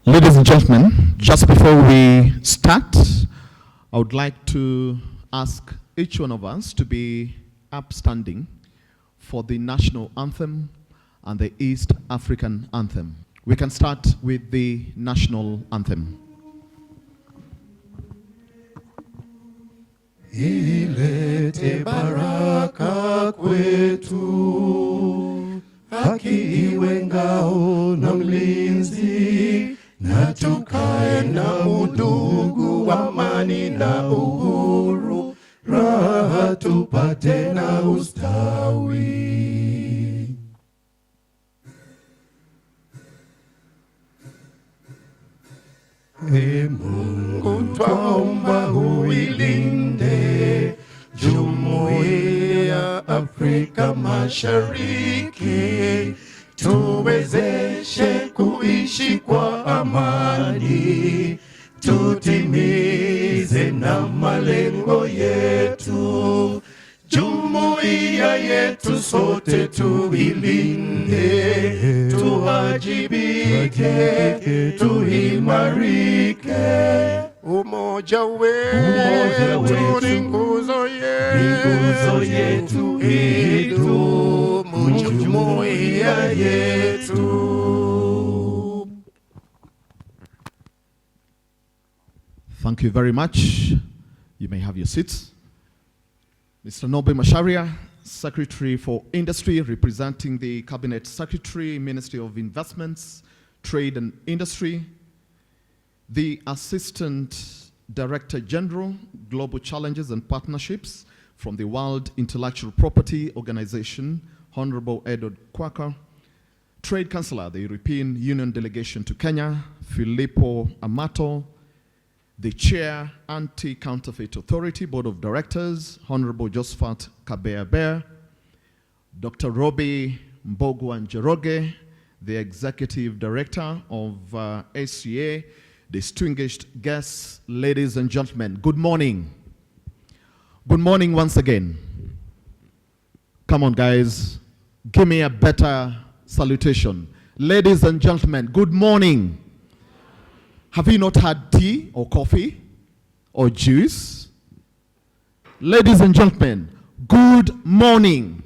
Ladies and gentlemen, just before we start, I would like to ask each one of us to be upstanding for the national anthem and the East African anthem. We can start with the national anthem. Ilete baraka kwetu, haki iwe ngao na mlinzi, na tukae na udugu, amani na uhuru, raha tupate na ustawi. Ee Mungu twaomba uilinde Jumuiya ya Afrika Mashariki, tuwezeshe kuishi kwa amani, tutimize na malengo yetu. Jumuiya yetu sote tuilinde, tuwajibike, tuimarike. Umoja wetu ni nguzo yetu, idumu jumuiya yetu. Thank you very much. You may have your seats. Mr. Nobe Masharia, Secretary for Industry, representing the Cabinet Secretary, Ministry of Investments, Trade and Industry. The Assistant Director General, Global Challenges and Partnerships from the World Intellectual Property Organization, Honorable Edward Kwaka. Trade Councillor, the European Union Delegation to Kenya, Filippo Amato. The Chair, Anti-Counterfeit Authority, Board of Directors, Honorable Josephat Kabea-Bear. Dr. Robbie Mbogwa-Njoroge, the Executive Director of ACA. Distinguished guests, ladies and gentlemen, good morning. Good morning once again. Come on, guys. Give me a better salutation. Ladies and gentlemen, good morning. Have you not had tea or coffee or juice? Ladies and gentlemen, good morning.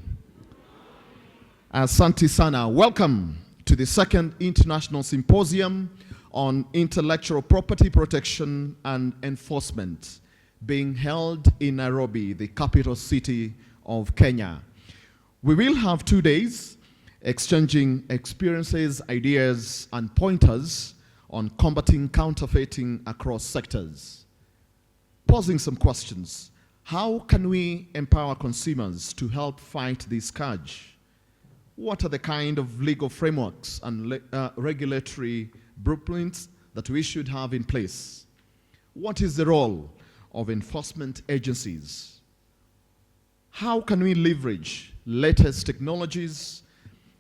Asante sana. Welcome to the second International Symposium on Intellectual Property Protection and Enforcement, being held in Nairobi, the capital city of Kenya. We will have 2 days exchanging experiences, ideas, and pointers on combating counterfeiting across sectors. Posing some questions. How can we empower consumers to help fight this scourge? What are the kind of legal frameworks and regulatory blueprints that we should have in place? What is the role of enforcement agencies? How can we leverage latest technologies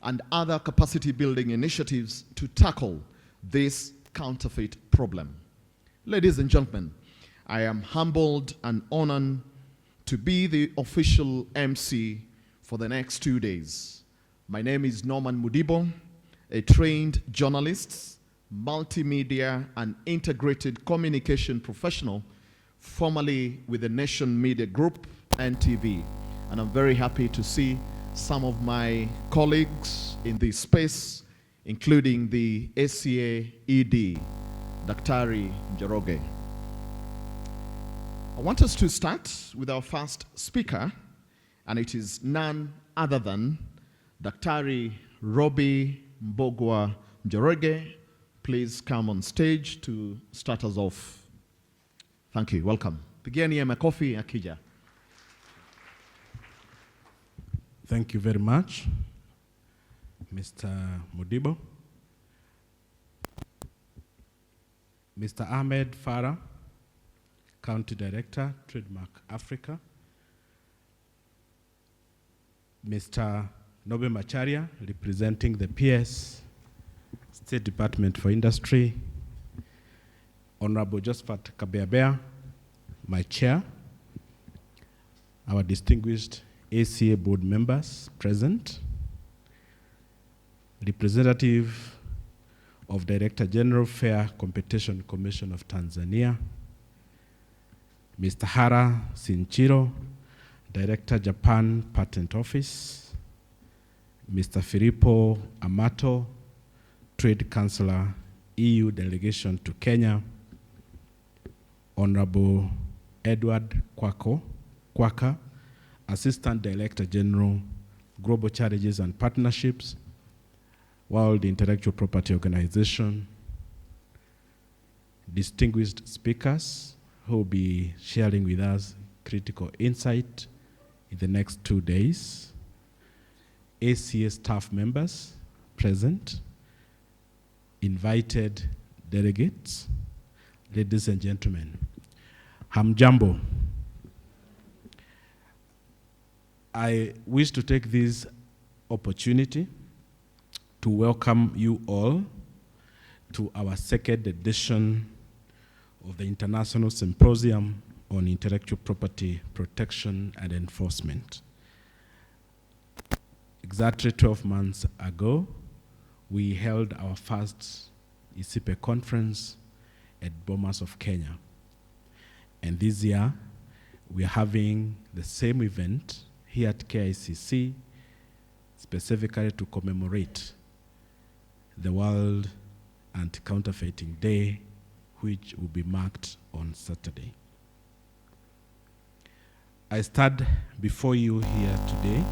and other capacity building initiatives to tackle this counterfeit problem? Ladies and gentlemen, I am humbled and honored to be the official MC for the next 2 days. My name is Norman Mudibo, a trained journalist, multimedia and integrated communication professional, formerly with the Nation Media Group, NTV. And I'm very happy to see some of my colleagues in this space, including the ACA ED, Daktari Njoroge. I want us to start with our first speaker, and it is none other than Daktari Robbie Mbogwa-Njoroge. Please come on stage to start us off. Thank you. Welcome. Pigeni ya makofi akija. Thank you very much, Mr. Mudibo. Mr. Ahmed Farah, County Director, Trademark Africa. Mr. Nobe Macharia, representing the PS, State Department for Industry. Honorable Josephat Kabea-Bear, my chair. Our distinguished ACA board members present. Representative of Director General Fair Competition Commission of Tanzania, Mr. Hara Sinchiro, Director Japan Patent Office, Mr. Filippo Amato, Trade Counselor, EU Delegation to Kenya, Honorable Edward Kwaka, Assistant Director General, Global Challenges and Partnerships, World Intellectual Property Organization, distinguished speakers who will be sharing with us critical insight in the next 2 days, ACA staff members present, invited delegates, ladies and gentlemen, hamjambo. I wish to take this opportunity to welcome you all to our second edition of the International Symposium on Intellectual Property Protection and Enforcement. Exactly 12 months ago, we held our first Issipe conference at Bomas of Kenya. And this year, we are having the same event here at KICC, specifically to commemorate the World Anti-Counterfeiting Day, which will be marked on Saturday. I stand before you here today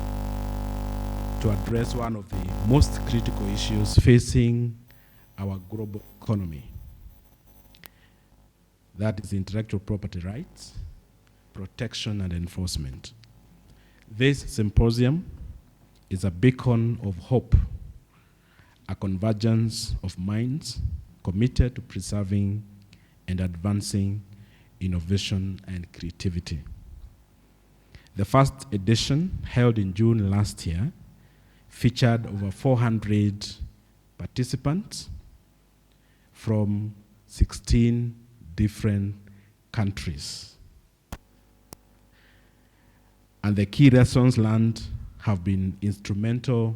to address one of the most critical issues facing our global economy. That is intellectual property rights, protection, and enforcement. This symposium is a beacon of hope, a convergence of minds committed to preserving and advancing innovation and creativity. The first edition, held in June last year, featured over 400 participants from 16 different countries. And the key lessons learned have been instrumental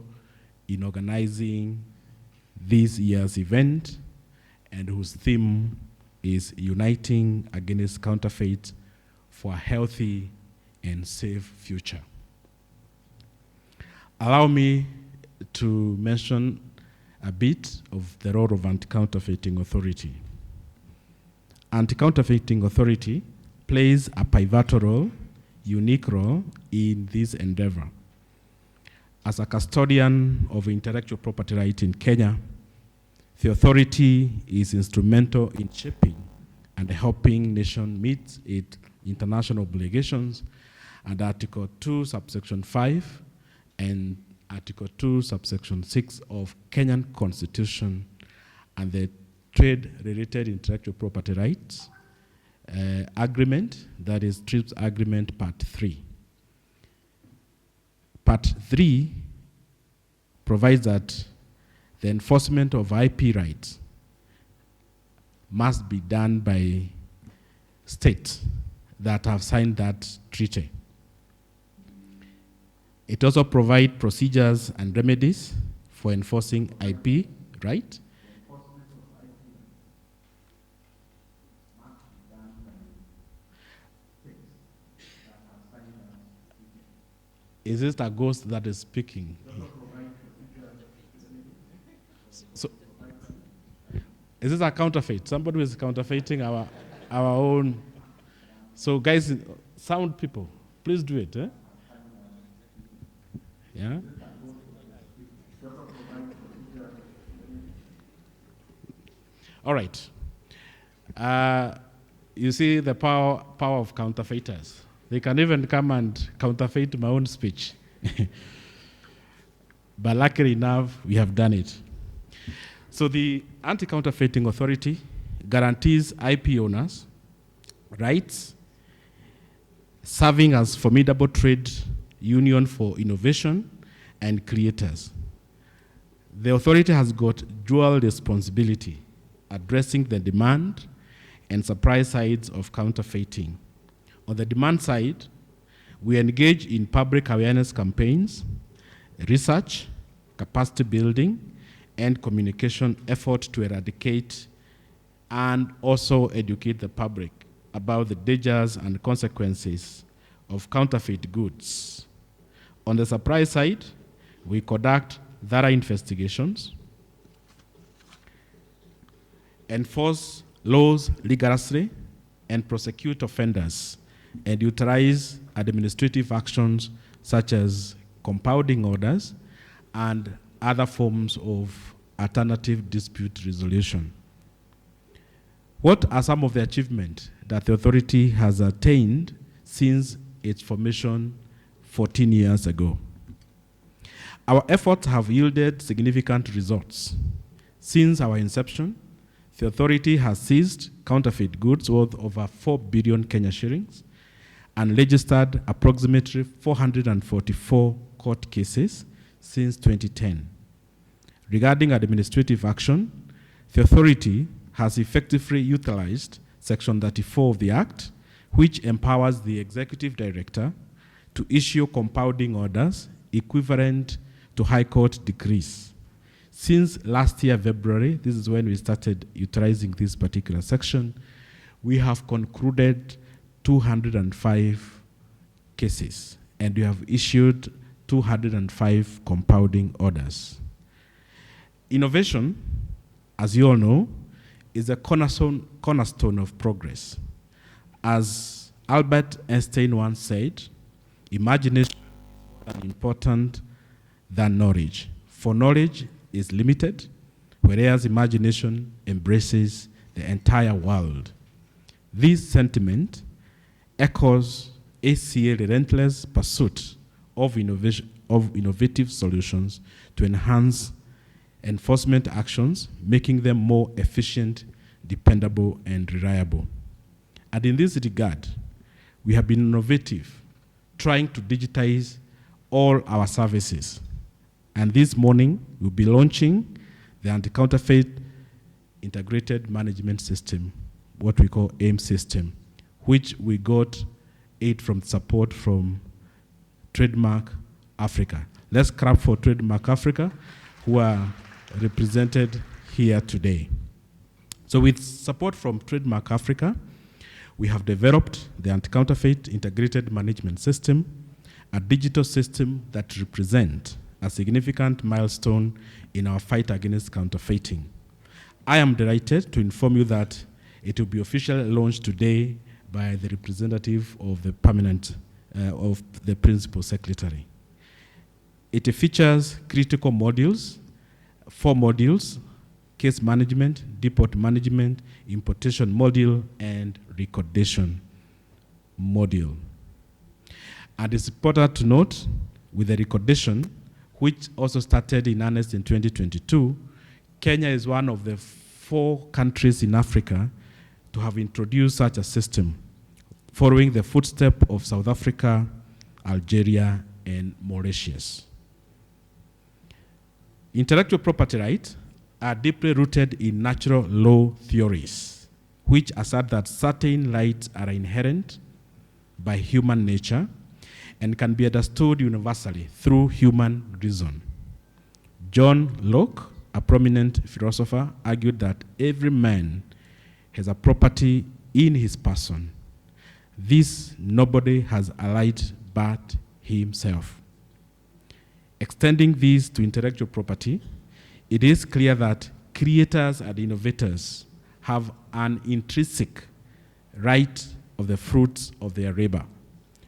in organizing this year's event, and whose theme is Uniting Against Counterfeit for a Healthy and Safe Future. Allow me to mention a bit of the role of Anti-Counterfeiting Authority. Anti-Counterfeiting Authority plays a pivotal role, unique role in this endeavor. As a custodian of intellectual property rights in Kenya, the authority is instrumental in shaping and helping nations meet its international obligations under Article 2, subsection 5, and Article 2, subsection 6 of Kenyan Constitution, and the Trade-Related Intellectual Property Rights Agreement, that is TRIPS Agreement Part 3. Part 3 provides that the enforcement of IP rights must be done by states that have signed that treaty. It also provides procedures and remedies for enforcing IP right. Is this a ghost that is speaking? So, is this a counterfeit? Somebody is counterfeiting our own. So, guys, sound people, please do it. Yeah. All right. You see the power of counterfeiters. They can even come and counterfeit my own speech. But luckily enough, we have done it. So the Anti-Counterfeiting Authority guarantees IP owners rights, serving as formidable trade union for innovation and creators. The authority has got dual responsibility, addressing the demand and supply sides of counterfeiting. On the demand side, we engage in public awareness campaigns, research, capacity building, and communication effort to eradicate and also educate the public about the dangers and consequences of counterfeit goods. On the supply side, we conduct thorough investigations, enforce laws rigorously, and prosecute offenders, and utilize administrative actions such as compounding orders and other forms of alternative dispute resolution. What are some of the achievements that the authority has attained since its formation 14 years ago? Our efforts have yielded significant results. Since our inception, the authority has seized counterfeit goods worth over 4 billion Kenya shillings and registered approximately 444 court cases since 2010. Regarding administrative action, the authority has effectively utilized Section 34 of the Act, which empowers the Executive Director to issue compounding orders equivalent to High Court decrees. Since last year, February, this is when we started utilizing this particular section, we have concluded 205 cases, and we have issued 205 compounding orders. Innovation, as you all know, is a cornerstone of progress. As Albert Einstein once said, imagination is more important than knowledge, for knowledge is limited, whereas imagination embraces the entire world. This sentiment echoes ACA's relentless pursuit of innovative solutions to enhance enforcement actions, making them more efficient, dependable, and reliable. And in this regard, we have been innovative, trying to digitize all our services. And this morning, we'll be launching the Anti-Counterfeit Integrated Management System, what we call AIM system, which we got aid from support from Trademark Africa. Let's clap for Trademark Africa, who are represented here today. So with support from Trademark Africa, we have developed the Anti-Counterfeit Integrated Management System, a digital system that represents a significant milestone in our fight against counterfeiting. I am delighted to inform you that it will be officially launched today by the representative of the of the Principal Secretary. It features critical modules, 4 modules: case management, depot management, importation module, and recordation module. And it's important to note, with the recordation, which also started in earnest in 2022, Kenya is one of the 4 countries in Africa to have introduced such a system, following the footsteps of South Africa, Algeria, and Mauritius. Intellectual property rights are deeply rooted in natural law theories, which assert that certain rights are inherent by human nature and can be understood universally through human reason. John Locke, a prominent philosopher, argued that every man has a property in his person. This nobody has allied but himself. Extending this to intellectual property, it is clear that creators and innovators have an intrinsic right of the fruits of their labor.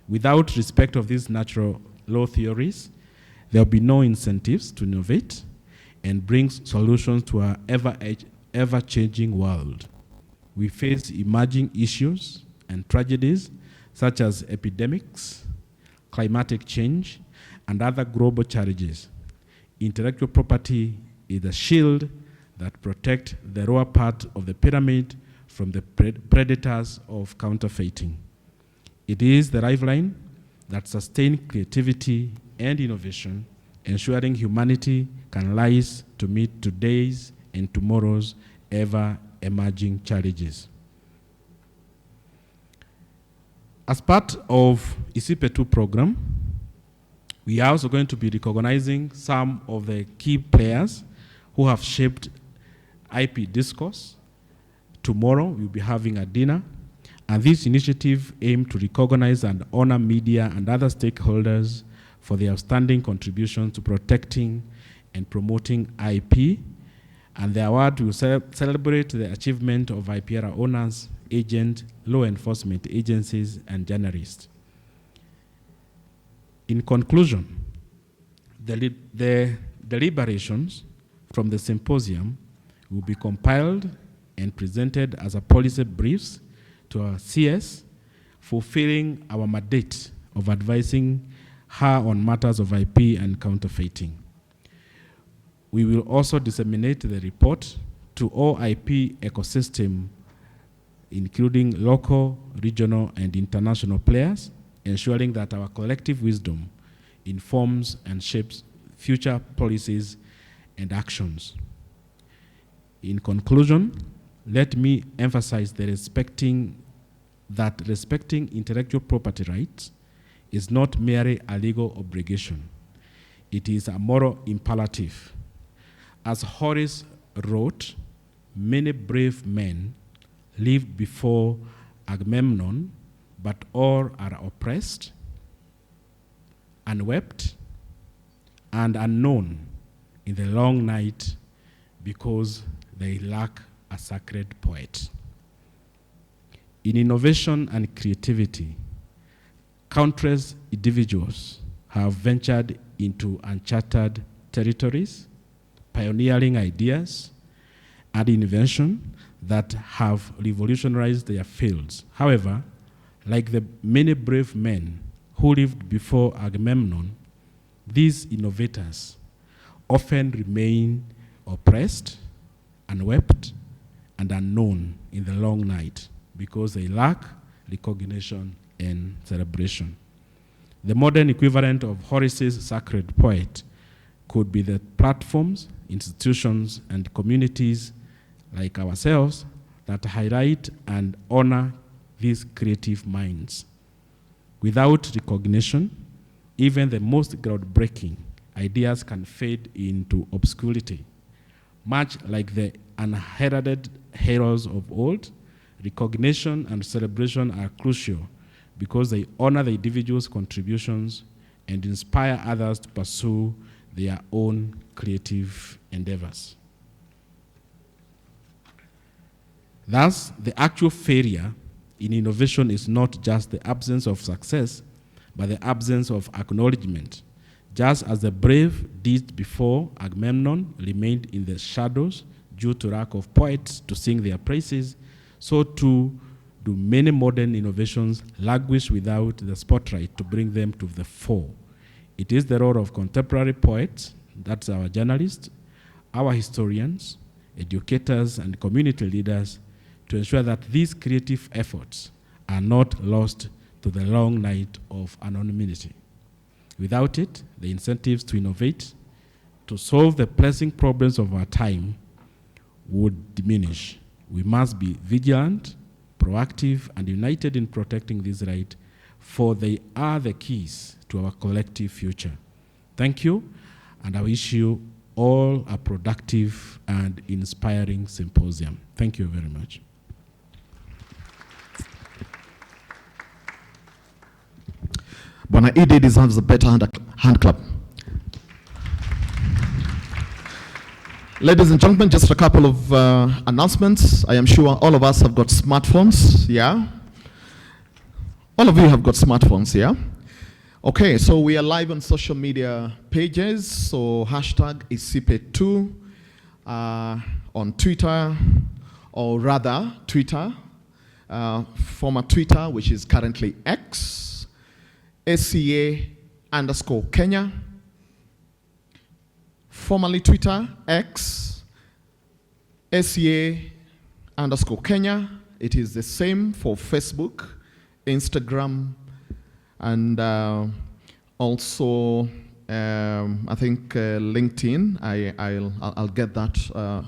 Without respect of these natural law theories, there will be no incentives to innovate and bring solutions to our ever-changing world. We face emerging issues and tragedies such as epidemics, climatic change, and other global challenges. Intellectual property is a shield that protects the lower part of the pyramid from the predators of counterfeiting. It is the lifeline that sustains creativity and innovation, ensuring humanity can rise to meet today's and tomorrow's ever-emerging challenges. As part of Issipe 2 program, we are also going to be recognizing some of the key players who have shaped IP discourse. Tomorrow, we'll be having a dinner, and this initiative aims to recognize and honor media and other stakeholders for their outstanding contribution to protecting and promoting IP, and the award will celebrate the achievement of IPR owners, agents, law enforcement agencies, and journalists. In conclusion, the deliberations from the symposium will be compiled and presented as a policy briefs to our CS, fulfilling our mandate of advising her on matters of IP and counterfeiting. We will also disseminate the report to all IP ecosystem, including local, regional, and international players, ensuring that our collective wisdom informs and shapes future policies and actions. In conclusion, let me emphasize that respecting intellectual property rights is not merely a legal obligation. It is a moral imperative. As Horace wrote, many brave men lived before Agamemnon, but all are oppressed, unwept, and unknown in the long night because they lack a sacred poet. In innovation and creativity, countless individuals have ventured into uncharted territories, pioneering ideas and invention that have revolutionized their fields. However, like the many brave men who lived before Agamemnon, these innovators often remain oppressed, unwept, and unknown in the long night because they lack recognition and celebration. The modern equivalent of Horace's sacred poet could be the platforms, institutions, and communities like ourselves that highlight and honor these creative minds. Without recognition, even the most groundbreaking ideas can fade into obscurity. Much like the unheralded heroes of old, recognition and celebration are crucial because they honor the individual's contributions and inspire others to pursue their own creative endeavors. Thus, the actual failure in innovation is not just the absence of success, but the absence of acknowledgement. Just as the brave deeds before Agamemnon remained in the shadows due to lack of poets to sing their praises, so too do many modern innovations languish without the spotlight to bring them to the fore. It is the role of contemporary poets, that's our journalists, our historians, educators, and community leaders, to ensure that these creative efforts are not lost to the long night of anonymity. Without it, the incentives to innovate, to solve the pressing problems of our time, would diminish. We must be vigilant, proactive, and united in protecting this right, for they are the keys to our collective future. Thank you, and I wish you all a productive and inspiring symposium. Thank you very much. Bwana Idi deserves a better hand clap. Ladies and gentlemen, just a couple of announcements. I am sure all of us have got smartphones, yeah? All of you have got smartphones, yeah? Okay, so we are live on social media pages. So hashtag Issipe2 on Twitter, or rather Twitter, former Twitter, which is currently X, SCA_Kenya, formerly Twitter, X, SCA_Kenya. It is the same for Facebook, Instagram, and also I think LinkedIn. I'll get that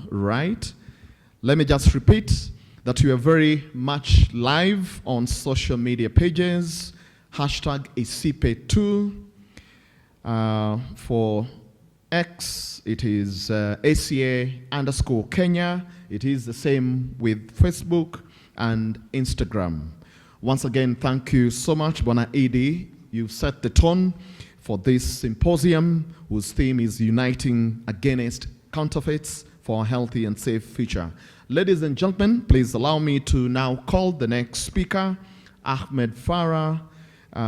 right. Let me just repeat that we are very much live on social media pages. Hashtag Issipe2 for X, it is ACA_Kenya. It is the same with Facebook and Instagram. Once again, thank you so much, Bwana Edie. You've set the tone for this symposium, whose theme is Uniting Against Counterfeits for a Healthy and Safe Future. Ladies and gentlemen, please allow me to now call the next speaker, Ahmed Farah,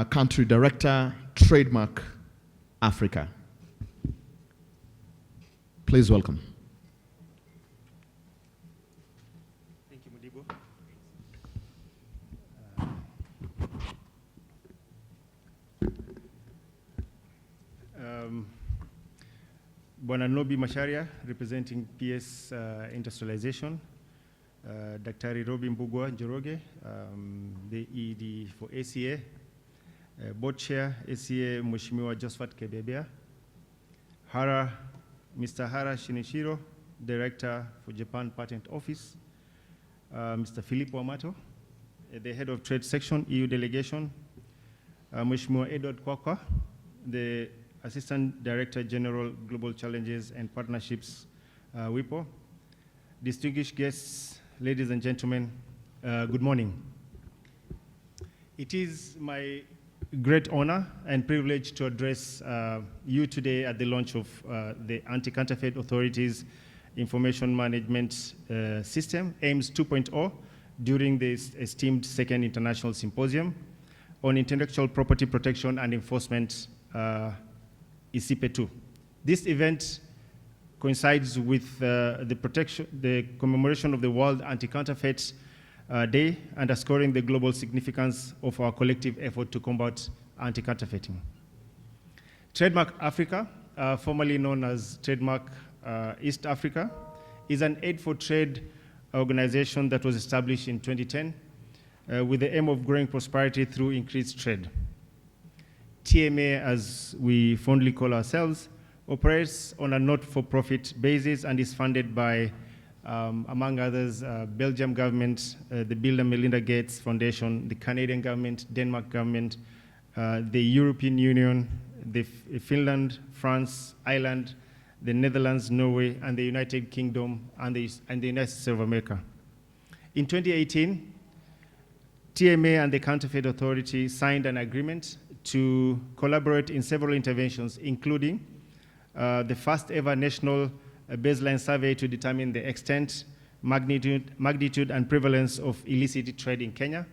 Country Director, Trademark Africa. Please welcome. Thank you, Mudibo. Bwana Nobi Masharia, representing PS Industrialization. Daktari Robi Mbugwa Njoroge, the ED for ACA. Board Chair, ACA Mheshimiwa Josephat Kebebea. Mr. Hara Shinichiro, Director for Japan Patent Office. Mr. Filippo Amato, the Head of Trade Section, EU Delegation. Mheshimiwa Edward Kwakwa, the Assistant Director General, Global Challenges and Partnerships, WIPO. Distinguished guests, ladies and gentlemen, good morning. It is my great honor and privilege to address you today at the launch of the Anti-Counterfeit Authority's Information Management System, AIMS 2.0, during this esteemed second international symposium on intellectual property protection and enforcement, Issipe 2. This event coincides with the commemoration of the World Anti-Counterfeit Day, underscoring the global significance of our collective effort to combat anti-counterfeiting. Trademark Africa, formerly known as Trademark East Africa, is an aid for trade organization that was established in 2010 with the aim of growing prosperity through increased trade. TMA, as we fondly call ourselves, operates on a not-for-profit basis and is funded by among others, Belgium government, the Bill and Melinda Gates Foundation, the Canadian government, Denmark government, the European Union, Finland, France, Ireland, the Netherlands, Norway, and the United Kingdom, and the United States of America. In 2018, TMA and the Counterfeit Authority signed an agreement to collaborate in several interventions, including the first ever national baseline survey to determine the extent, magnitude, and prevalence of illicit trade in Kenya.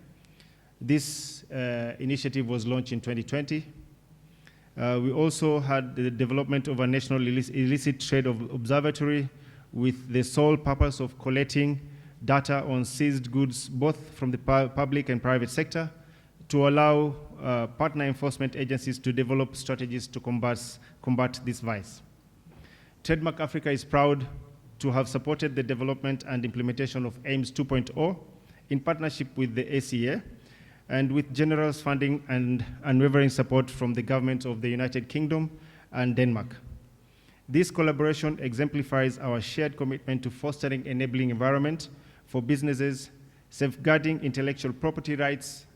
This initiative was launched in 2020. We also had the development of a national illicit trade observatory with the sole purpose of collecting data on seized goods, both from the public and private sector, to allow partner enforcement agencies to develop strategies to combat this vice. Trademark Africa is proud to have supported the development and implementation of AIMS 2.0 in partnership with the ACA and with generous funding and unwavering support from the government of the United Kingdom and Denmark. This collaboration exemplifies our shared commitment to fostering enabling environment for businesses, safeguarding intellectual property rights,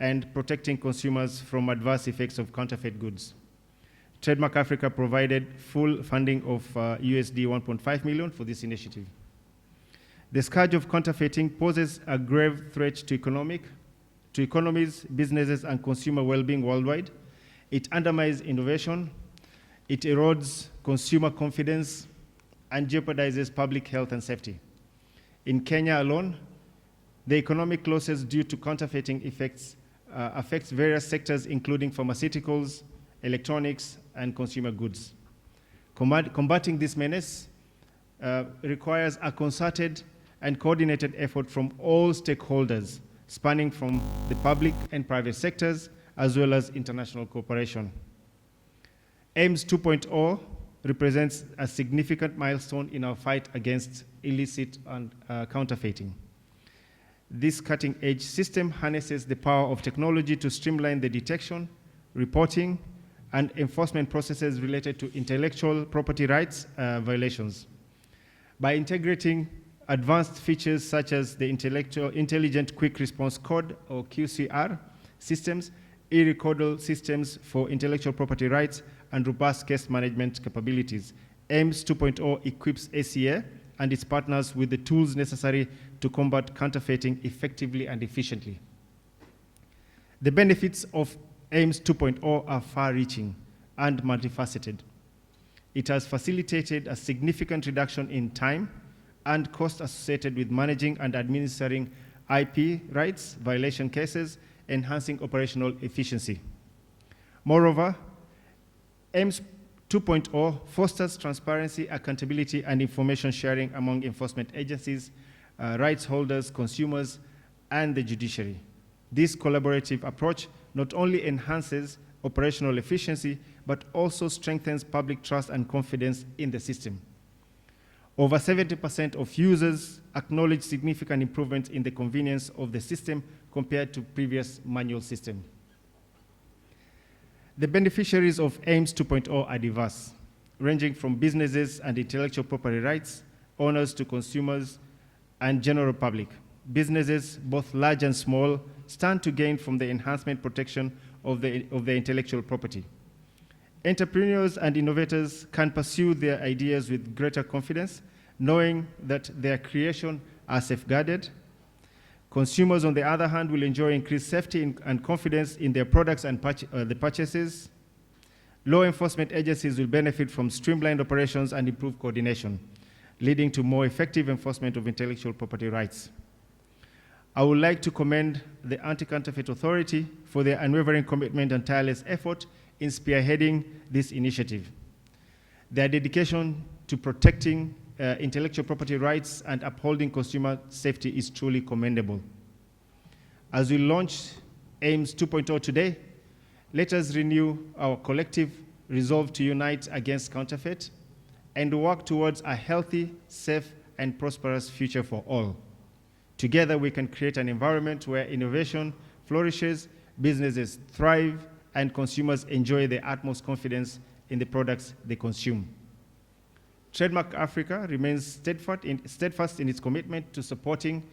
and protecting consumers from adverse effects of counterfeit goods. Trademark Africa provided full funding of USD 1.5 million for this initiative. The scourge of counterfeiting poses a grave threat to economies, businesses, and consumer well-being worldwide. It undermines innovation, it erodes consumer confidence, and jeopardizes public health and safety. In Kenya alone, the economic losses due to counterfeiting affects various sectors, including pharmaceuticals, electronics, and consumer goods. Combating this menace requires a concerted and coordinated effort from all stakeholders, spanning from the public and private sectors, as well as international cooperation. AIMS 2.0 represents a significant milestone in our fight against illicit and counterfeiting. This cutting-edge system harnesses the power of technology to streamline the detection, reporting, and enforcement processes related to intellectual property rights violations. By integrating advanced features such as the Intelligent Quick Response Code, or QCR, systems, e-recordal systems for intellectual property rights, and robust case management capabilities. AIMS 2.0 equips ACA and its partners with the tools necessary to combat counterfeiting effectively and efficiently. The benefits of AIMS 2.0 are far-reaching and multifaceted. It has facilitated a significant reduction in time and cost associated with managing and administering IP rights violation cases, enhancing operational efficiency. Moreover, AIMS 2.0 fosters transparency, accountability, and information sharing among enforcement agencies, rights holders, consumers, and the judiciary. This collaborative approach not only enhances operational efficiency, but also strengthens public trust and confidence in the system. Over 70% of users acknowledge significant improvements in the convenience of the system compared to previous manual system. The beneficiaries of AIMS 2.0 are diverse, ranging from businesses and intellectual property rights owners to consumers and general public. Businesses, both large and small, stand to gain from the enhancement protection of the intellectual property. Entrepreneurs and innovators can pursue their ideas with greater confidence, knowing that their creation are safeguarded. Consumers, on the other hand, will enjoy increased safety and confidence in their products and the purchases. Law enforcement agencies will benefit from streamlined operations and improved coordination, leading to more effective enforcement of intellectual property rights. I would like to commend the Anti-Counterfeit Authority for their unwavering commitment and tireless effort in spearheading this initiative. Their dedication to protecting intellectual property rights and upholding consumer safety is truly commendable. As we launch AIMS 2.0 today, let us renew our collective resolve to unite against counterfeit and work towards a healthy, safe, and prosperous future for all. Together, we can create an environment where innovation flourishes, businesses thrive, and consumers enjoy the utmost confidence in the products they consume. Trademark Africa remains steadfast in its commitment to supporting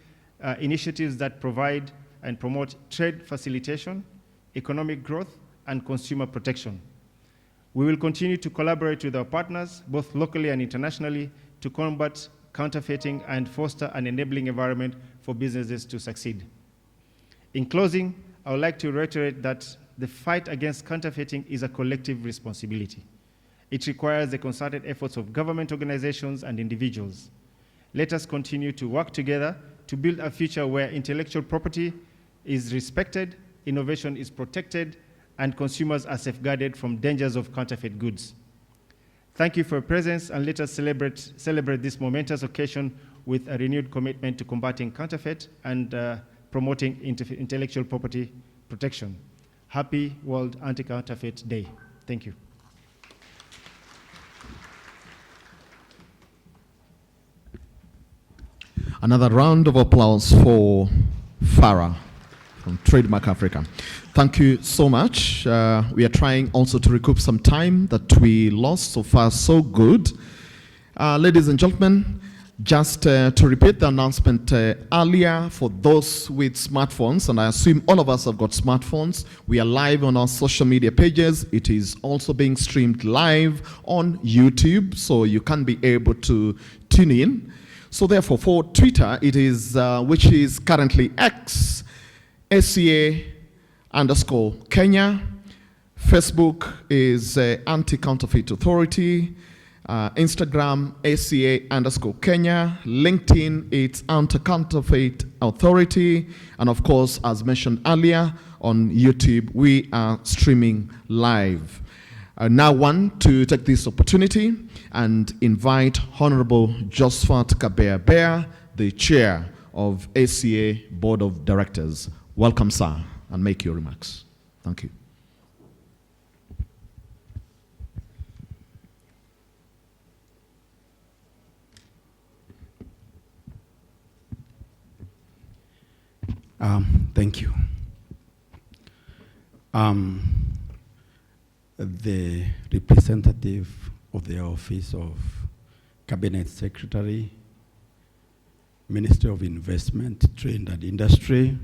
initiatives that provide and promote trade facilitation, economic growth, and consumer protection. We will continue to collaborate with our partners, both locally and internationally, to combat counterfeiting and foster an enabling environment for businesses to succeed. In closing, I would like to reiterate that the fight against counterfeiting is a collective responsibility. It requires the concerted efforts of government organizations and individuals. Let us continue to work together to build a future where intellectual property is respected, innovation is protected, and consumers are safeguarded from dangers of counterfeit goods. Thank you for your presence, and let us celebrate this momentous occasion with a renewed commitment to combating counterfeit and promoting intellectual property protection. Happy World Anti-Counterfeit Day. Thank you. Another round of applause for Farah from Trademark Africa. Thank you so much. We are trying also to recoup some time that we lost. So far, so good. Ladies and gentlemen, just to repeat the announcement earlier, for those with smartphones, and I assume all of us have got smartphones, we are live on our social media pages. It is also being streamed live on YouTube, so you can be able to tune in. So therefore, for Twitter, it is, which is currently X, ACA_Kenya. Facebook is Anti-Counterfeit Authority. Instagram, ACA_Kenya. LinkedIn, it's Anti-Counterfeit Authority. And of course, as mentioned earlier, on YouTube, we are streaming live. I now want to take this opportunity and invite Honorable Josephat Kabea, the Chair of ACA Board of Directors. Welcome, sir, and make your remarks. Thank you. Thank you. The representative of the Office of Cabinet Secretary, Ministry of Investment, Trade and Industry,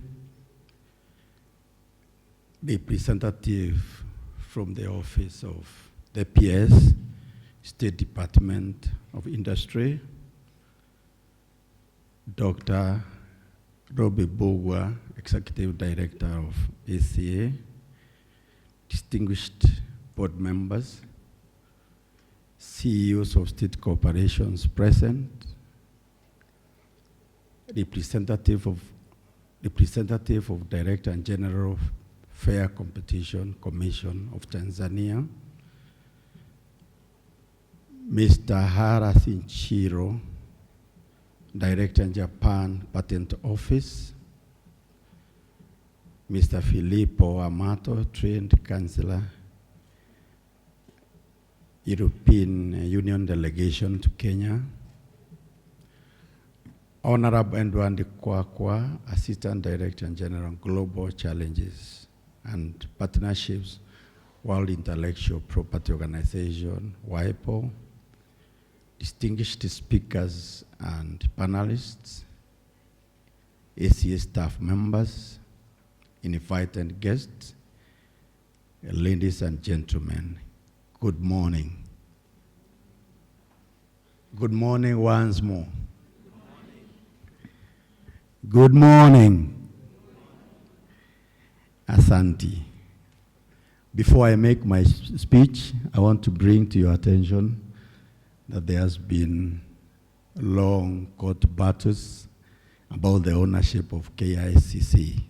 the representative from the Office of the PS, State Department of Industry, Dr. Robbie Bogwa, Executive Director of ACA, distinguished board members, CEOs of state corporations present, representative of Director and General of Fair Competition Commission of Tanzania, Mr. Harathi Nchiro, Director in Japan Patent Office, Mr. Filippo Amato, trained counselor, European Union delegation to Kenya, Honorable Ndwandi Kwakwa, Assistant Director and General Global Challenges and Partnerships, World Intellectual Property Organization, WIPO, distinguished speakers and panelists, ACA staff members, invited guests, ladies and gentlemen, good morning. Good morning once more. Good morning. Asante. Before I make my speech, I want to bring to your attention that there has been long court battles about the ownership of KICC.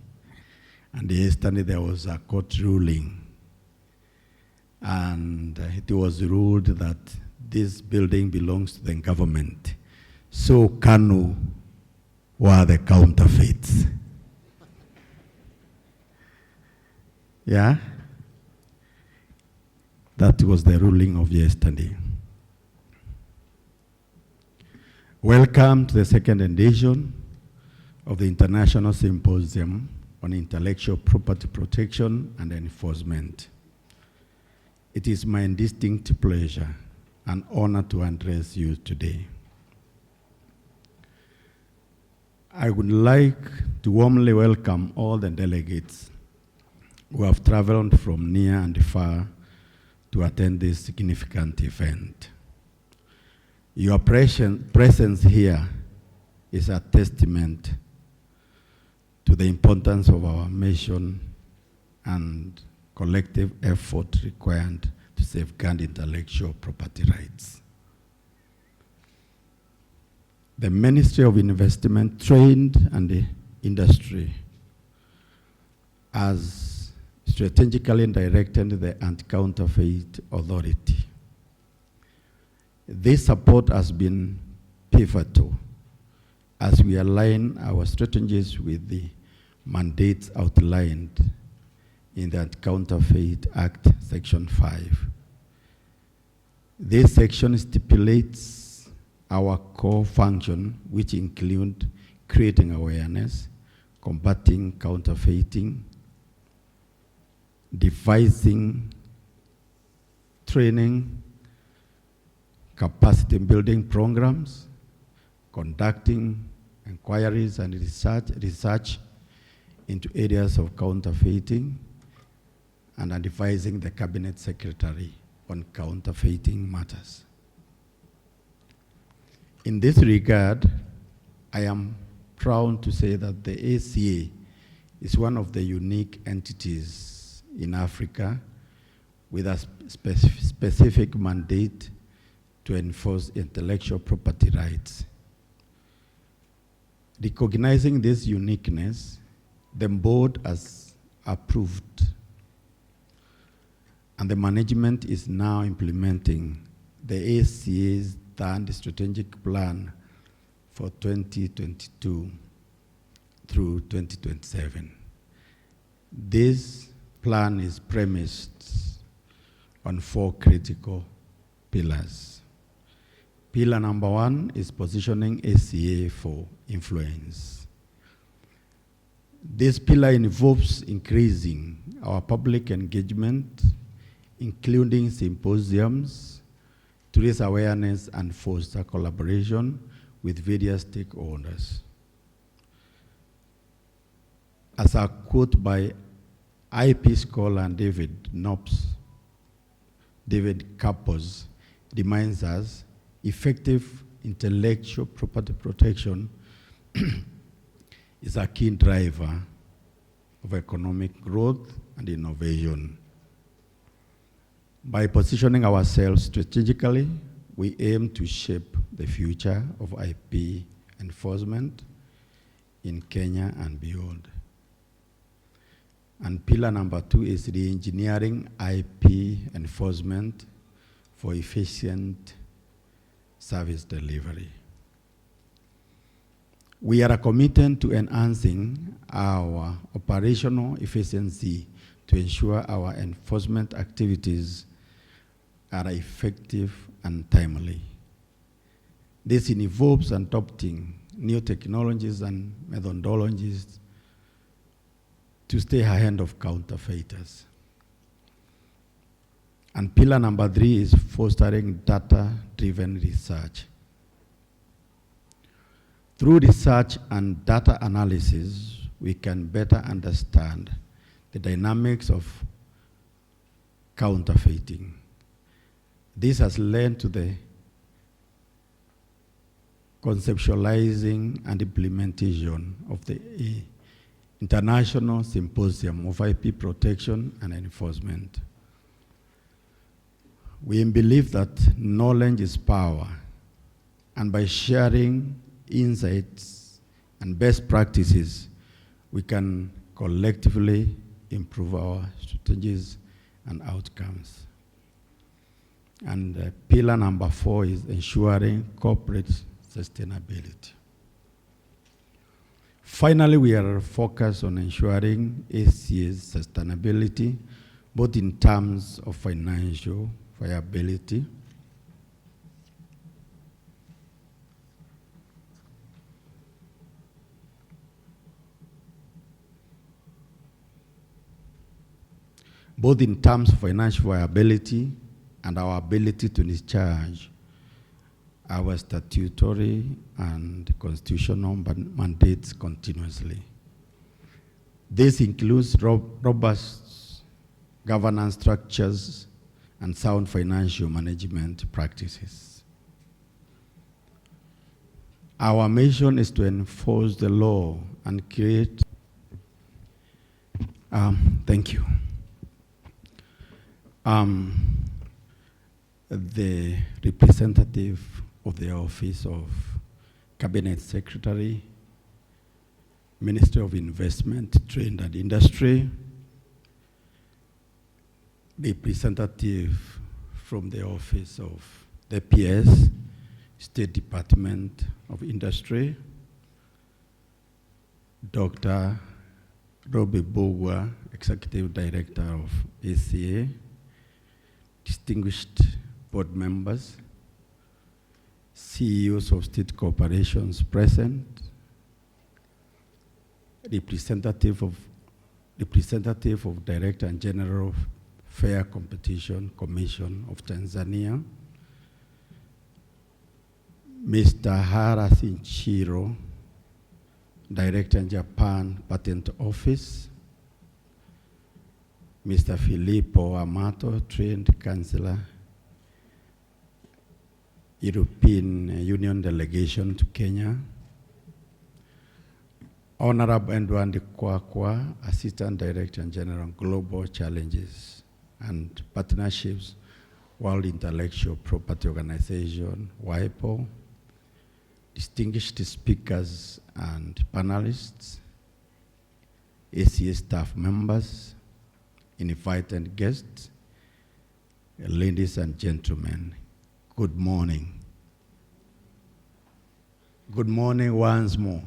And yesterday there was a court ruling. And it was ruled that this building belongs to the government. So KANU were the counterfeits. Yeah? That was the ruling of yesterday. Welcome to the second edition of the International Symposium on Intellectual Property Protection and Enforcement. It is my distinct pleasure and honor to address you today. I would like to warmly welcome all the delegates who have traveled from near and far to attend this significant event. Your presence here is a testament to the importance of our mission and collective effort required to safeguard intellectual property rights. The Ministry of Investment, Trade and the Industry has strategically directed the Anti-Counterfeit Authority. This support has been pivotal as we align our strategies with the mandates outlined in the Anti-Counterfeit Act, Section 5. This section stipulates our core function, which include creating awareness, combating counterfeiting, devising, training, capacity building programs, conducting inquiries and research into areas of counterfeiting, and advising the Cabinet Secretary on counterfeiting matters. In this regard, I am proud to say that the ACA is one of the unique entities in Africa with a specific mandate to enforce intellectual property rights. Recognizing this uniqueness, the board has approved and the management is now implementing the ACA's third strategic plan for 2022 through 2027. This plan is premised on 4 critical pillars. Pillar number 1 is positioning ACA for influence. This pillar involves increasing our public engagement, including symposiums, to raise awareness and foster collaboration with various stakeholders. As a quote by IP scholar David Knopf David Kapos, reminds us effective intellectual property protection is a key driver of economic growth and innovation. By positioning ourselves strategically, we aim to shape the future of IP enforcement in Kenya and beyond. And pillar number 2 is re-engineering IP enforcement for efficient service delivery. We are committed to enhancing our operational efficiency to ensure our enforcement activities are effective and timely. This involves adopting new technologies and methodologies to stay ahead of counterfeiters. And pillar number 3 is fostering data-driven research. Through research and data analysis, we can better understand the dynamics of counterfeiting. This has led to the conceptualizing and implementation of the International Symposium of IP Protection and Enforcement. We believe that knowledge is power, and by sharing insights and best practices, we can collectively improve our strategies and outcomes. And pillar number 4 is ensuring corporate sustainability. Finally, we are focused on ensuring ACA's sustainability, both in terms of financial viability and our ability to discharge our statutory and constitutional mandates continuously. This includes robust governance structures and sound financial management practices. Our mission is to enforce the law and create. Thank you. The representative of the Office of Cabinet Secretary, Ministry of Investment, Trade and Industry, representative from the Office of the PS, State Department of Industry, Dr. Robbie Bogwa, Executive Director of ACA, distinguished board members, CEOs of state corporations present, representative of Director and General of Fair Competition Commission of Tanzania, Mr. Harasin Chiro, Director in Japan Patent Office, Mr. Filippo Amato, Trained Counselor, European Union Delegation to Kenya, Honorable Ndwandi Kwakwa, Assistant Director and General Global Challenges and Partnerships, World Intellectual Property Organization, WIPO, distinguished speakers and panelists, ACA staff members, invited guests, ladies and gentlemen, good morning. Good morning once more.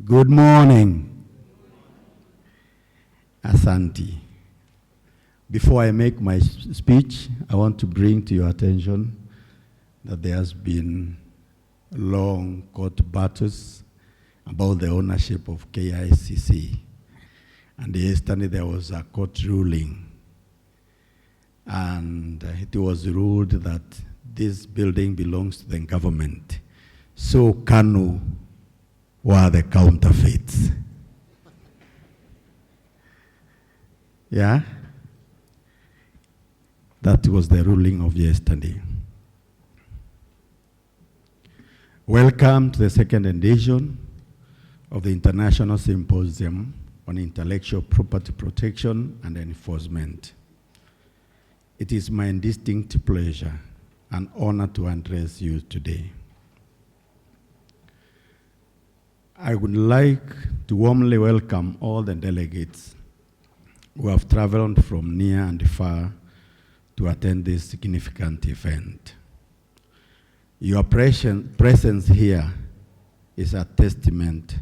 Good morning. Asante. Before I make my speech, I want to bring to your attention that there has been long court battles about the ownership of KICC. And yesterday there was a court ruling. And it was ruled that this building belongs to the government. So KANU were the counterfeits. Yeah? That was the ruling of yesterday. Welcome to the second edition of the International Symposium on Intellectual Property Protection and Enforcement. It is my distinct pleasure and honor to address you today. I would like to warmly welcome all the delegates who have traveled from near and far to attend this significant event. Your presence here is a testament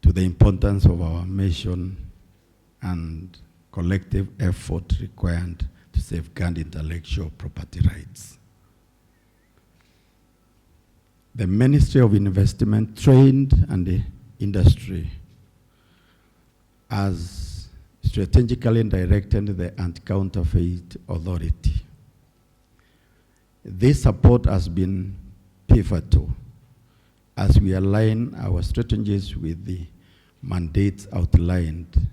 to the importance of our mission and collective effort required to safeguard intellectual property rights. The Ministry of Investment, Trade and the Industry has strategically directed the Anti-Counterfeit Authority. This support has been pivotal as we align our strategies with the mandates outlined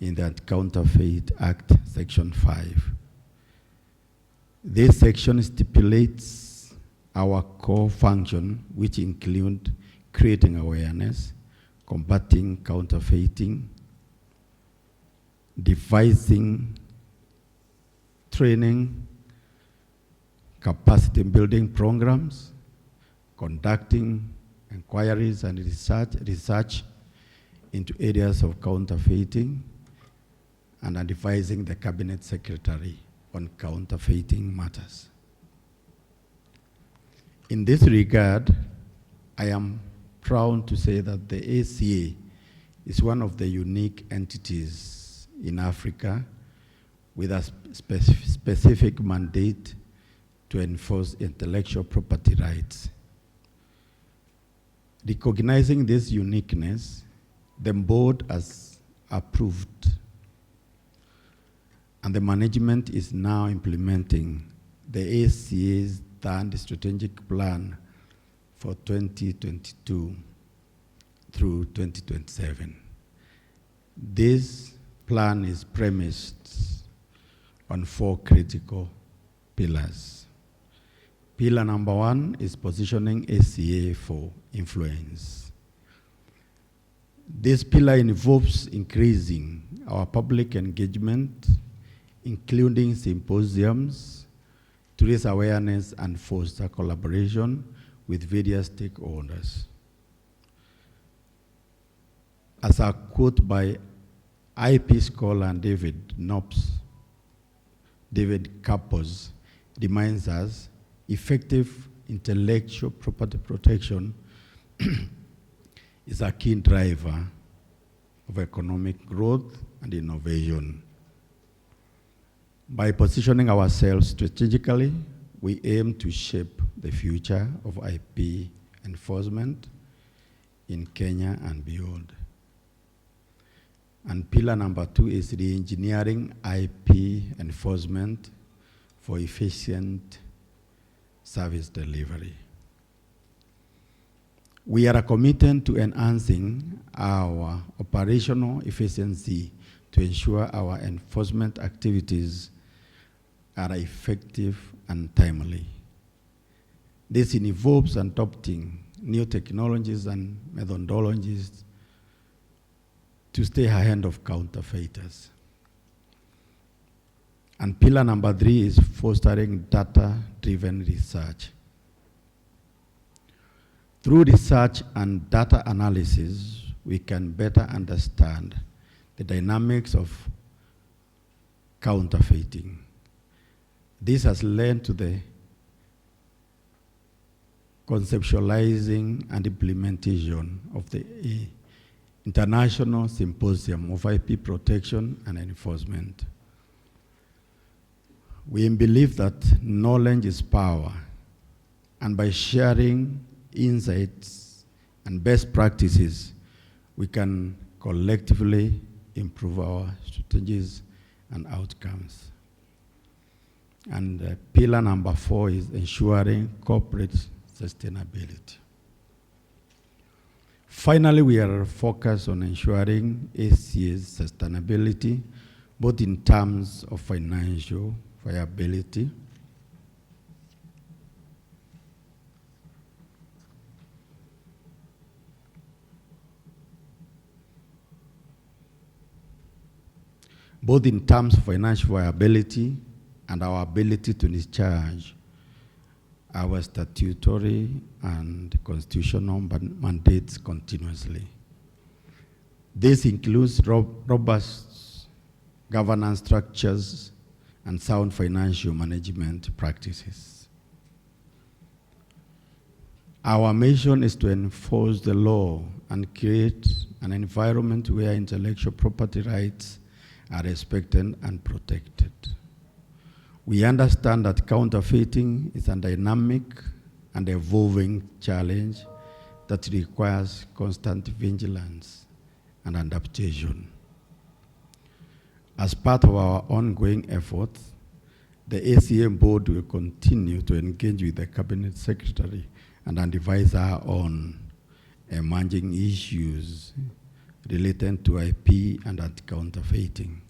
in the Anti-Counterfeit Act, Section 5. This section stipulates our core function, which include creating awareness, combating counterfeiting, devising, training, capacity building programs, conducting inquiries and research into areas of counterfeiting, and advising the Cabinet Secretary on counterfeiting matters. In this regard, I am proud to say that the ACA is one of the unique entities in Africa with a specific mandate to enforce intellectual property rights. Recognizing this uniqueness, the board has approved and the management is now implementing the ACA's third strategic plan for 2022 through 2027. This plan is premised on 4 critical pillars. Pillar number 1 is positioning ACA for influence. This pillar involves increasing our public engagement, including symposiums, to raise awareness and foster collaboration with various stakeholders. As a quote by IP scholar David Kapos reminds us, effective intellectual property protection is a key driver of economic growth and innovation. By positioning ourselves strategically, we aim to shape the future of IP enforcement in Kenya and beyond. And pillar number 2 is re-engineering IP enforcement for efficient service delivery. We are committed to enhancing our operational efficiency to ensure our enforcement activities are effective and timely. This involves adopting new technologies and methodologies to stay ahead of counterfeiters. And pillar number 3 is fostering data-driven research. Through research and data analysis, we can better understand the dynamics of counterfeiting. This has led to the conceptualizing and implementation of the International Symposium of IP Protection and Enforcement. We believe that knowledge is power, and by sharing insights and best practices, we can collectively improve our strategies and outcomes. And pillar number 4 is ensuring corporate sustainability. Finally, we are focused on ensuring ACA's sustainability both in terms of financial viability and our ability to discharge our statutory and constitutional mandates continuously. This includes robust governance structures and sound financial management practices. Our mission is to enforce the law and create an environment where intellectual property rights are respected and protected. We understand that counterfeiting is a dynamic and evolving challenge that requires constant vigilance and adaptation. As part of our ongoing efforts, the ACM board will continue to engage with the Cabinet Secretary and advise her on emerging issues related to IP and anti-counterfeiting.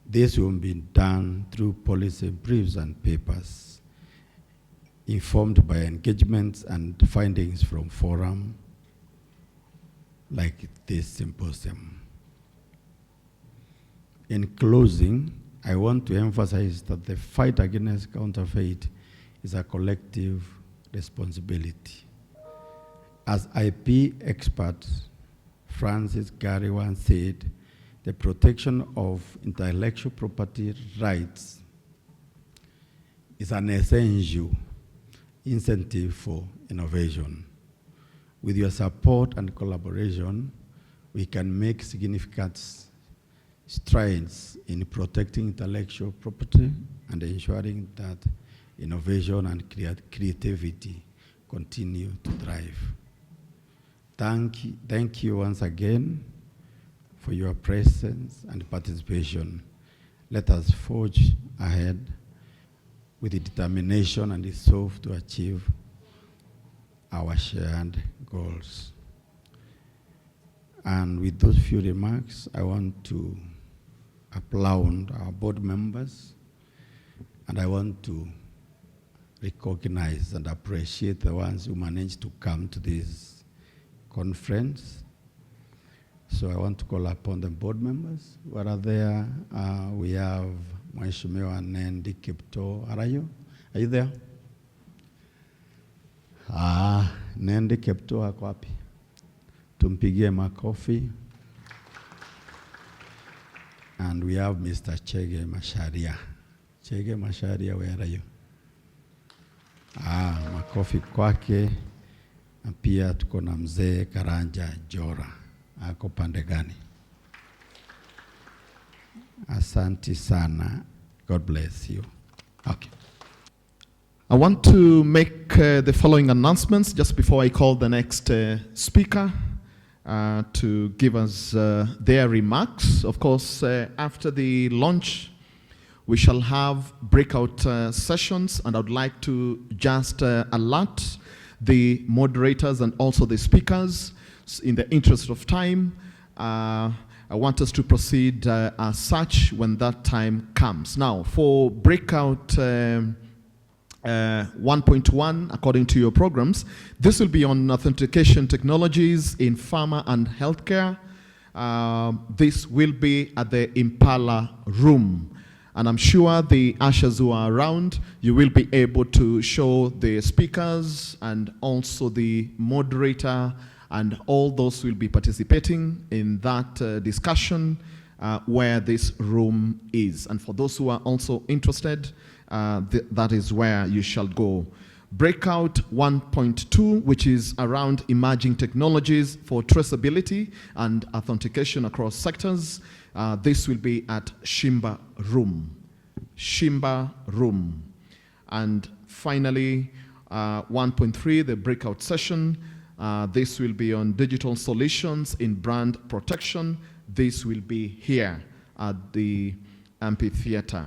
This will be done through policy briefs and papers, informed by engagements and findings from forums like this symposium. In closing, I want to emphasize that the fight against counterfeit is a collective responsibility. As IP expert Francis Gary once said, the protection of intellectual property rights is an essential incentive for innovation. With your support and collaboration, we can make significant strides in protecting intellectual property and ensuring that innovation and creativity continue to thrive. Thank you once again for your presence and participation. Let us forge ahead with determination and resolve to achieve our shared goals. And with those few remarks, I want to applaud our board members, and I want to recognize and appreciate the ones who managed to come to this conference. So I want to call upon the board members who are there. We have Mheshimiwa Nendi Kipto. Are you there? Nendi Kipto ako wapi? Tumpigie makofi. And we have Mr. Chege Masharia. Chege Masharia, where are you? Makofi kwake. Na pia tuko na mzee Karanja Jora. Ako pande gani? Asante sana. God bless you. Okay. I want to make the following announcements just before I call the next speaker to give us their remarks. Of course, after the launch, we shall have breakout sessions, and I would like to just alert the moderators and also the speakers. In the interest of time, I want us to proceed as such when that time comes. Now, for breakout 1.1, according to your programs, this will be on authentication technologies in pharma and healthcare. This will be at the Impala room. And I'm sure the ushers who are around, you will be able to show the speakers and also the moderator and all those who will be participating in that discussion where this room is. And for those who are also interested, that is where you shall go. Breakout 1.2, which is around emerging technologies for traceability and authentication across sectors. This will be at Shimba Room. Shimba Room. And finally, 1.3, the breakout session. This will be on digital solutions in brand protection. This will be here at the amphitheater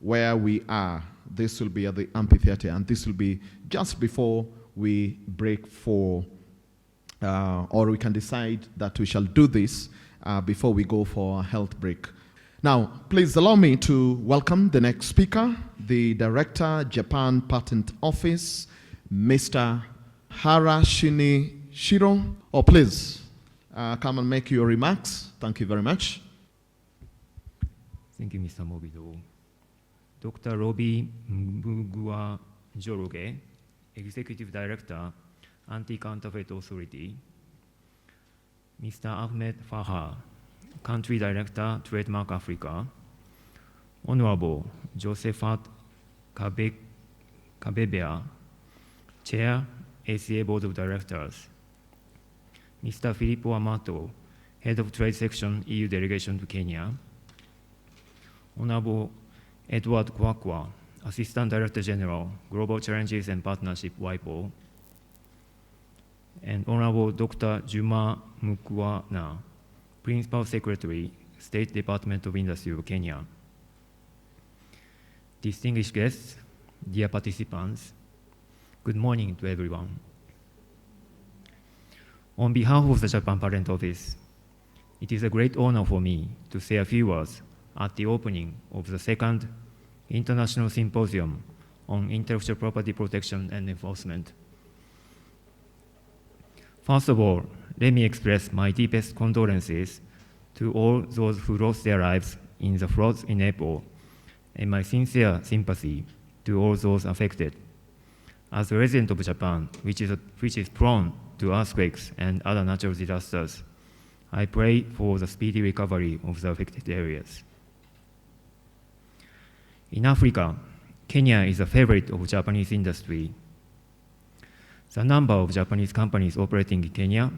where we are. This will be at the amphitheater, and this will be just before we break for, or we can decide that we shall do this before we go for a health break. Now, please allow me to welcome the next speaker, the Director, Japan Patent Office, Mr. Harashini Shiro. Oh, please come and make your remarks. Thank you very much. Thank you, Mr. Mobido. Dr. Robi Mbugua Njoroge, Executive Director, Anti-Counterfeit Authority. Mr. Ahmed Fahar, Country Director, Trademark Africa. Honorable Josephat Kabebea, Chair, ACA Board of Directors. Mr. Filippo Amato, Head of Trade Section, EU Delegation to Kenya. Honorable Edward Kwakwa, Assistant Director General, Global Challenges and Partnership, WIPO. And Honorable Dr. Juma Mukwana, Principal Secretary, State Department of Industry of Kenya. Distinguished guests, dear participants, good morning to everyone. On behalf of the Japan Patent Office, it is a great honor for me to say a few words at the opening of the second International Symposium on Intellectual Property Protection and Enforcement. First of all, let me express my deepest condolences to all those who lost their lives in the floods in April, and my sincere sympathy to all those affected. As a resident of Japan, which is prone to earthquakes and other natural disasters, I pray for the speedy recovery of the affected areas. In Africa, Kenya is a favorite of Japanese industry. The number of Japanese companies operating in Kenya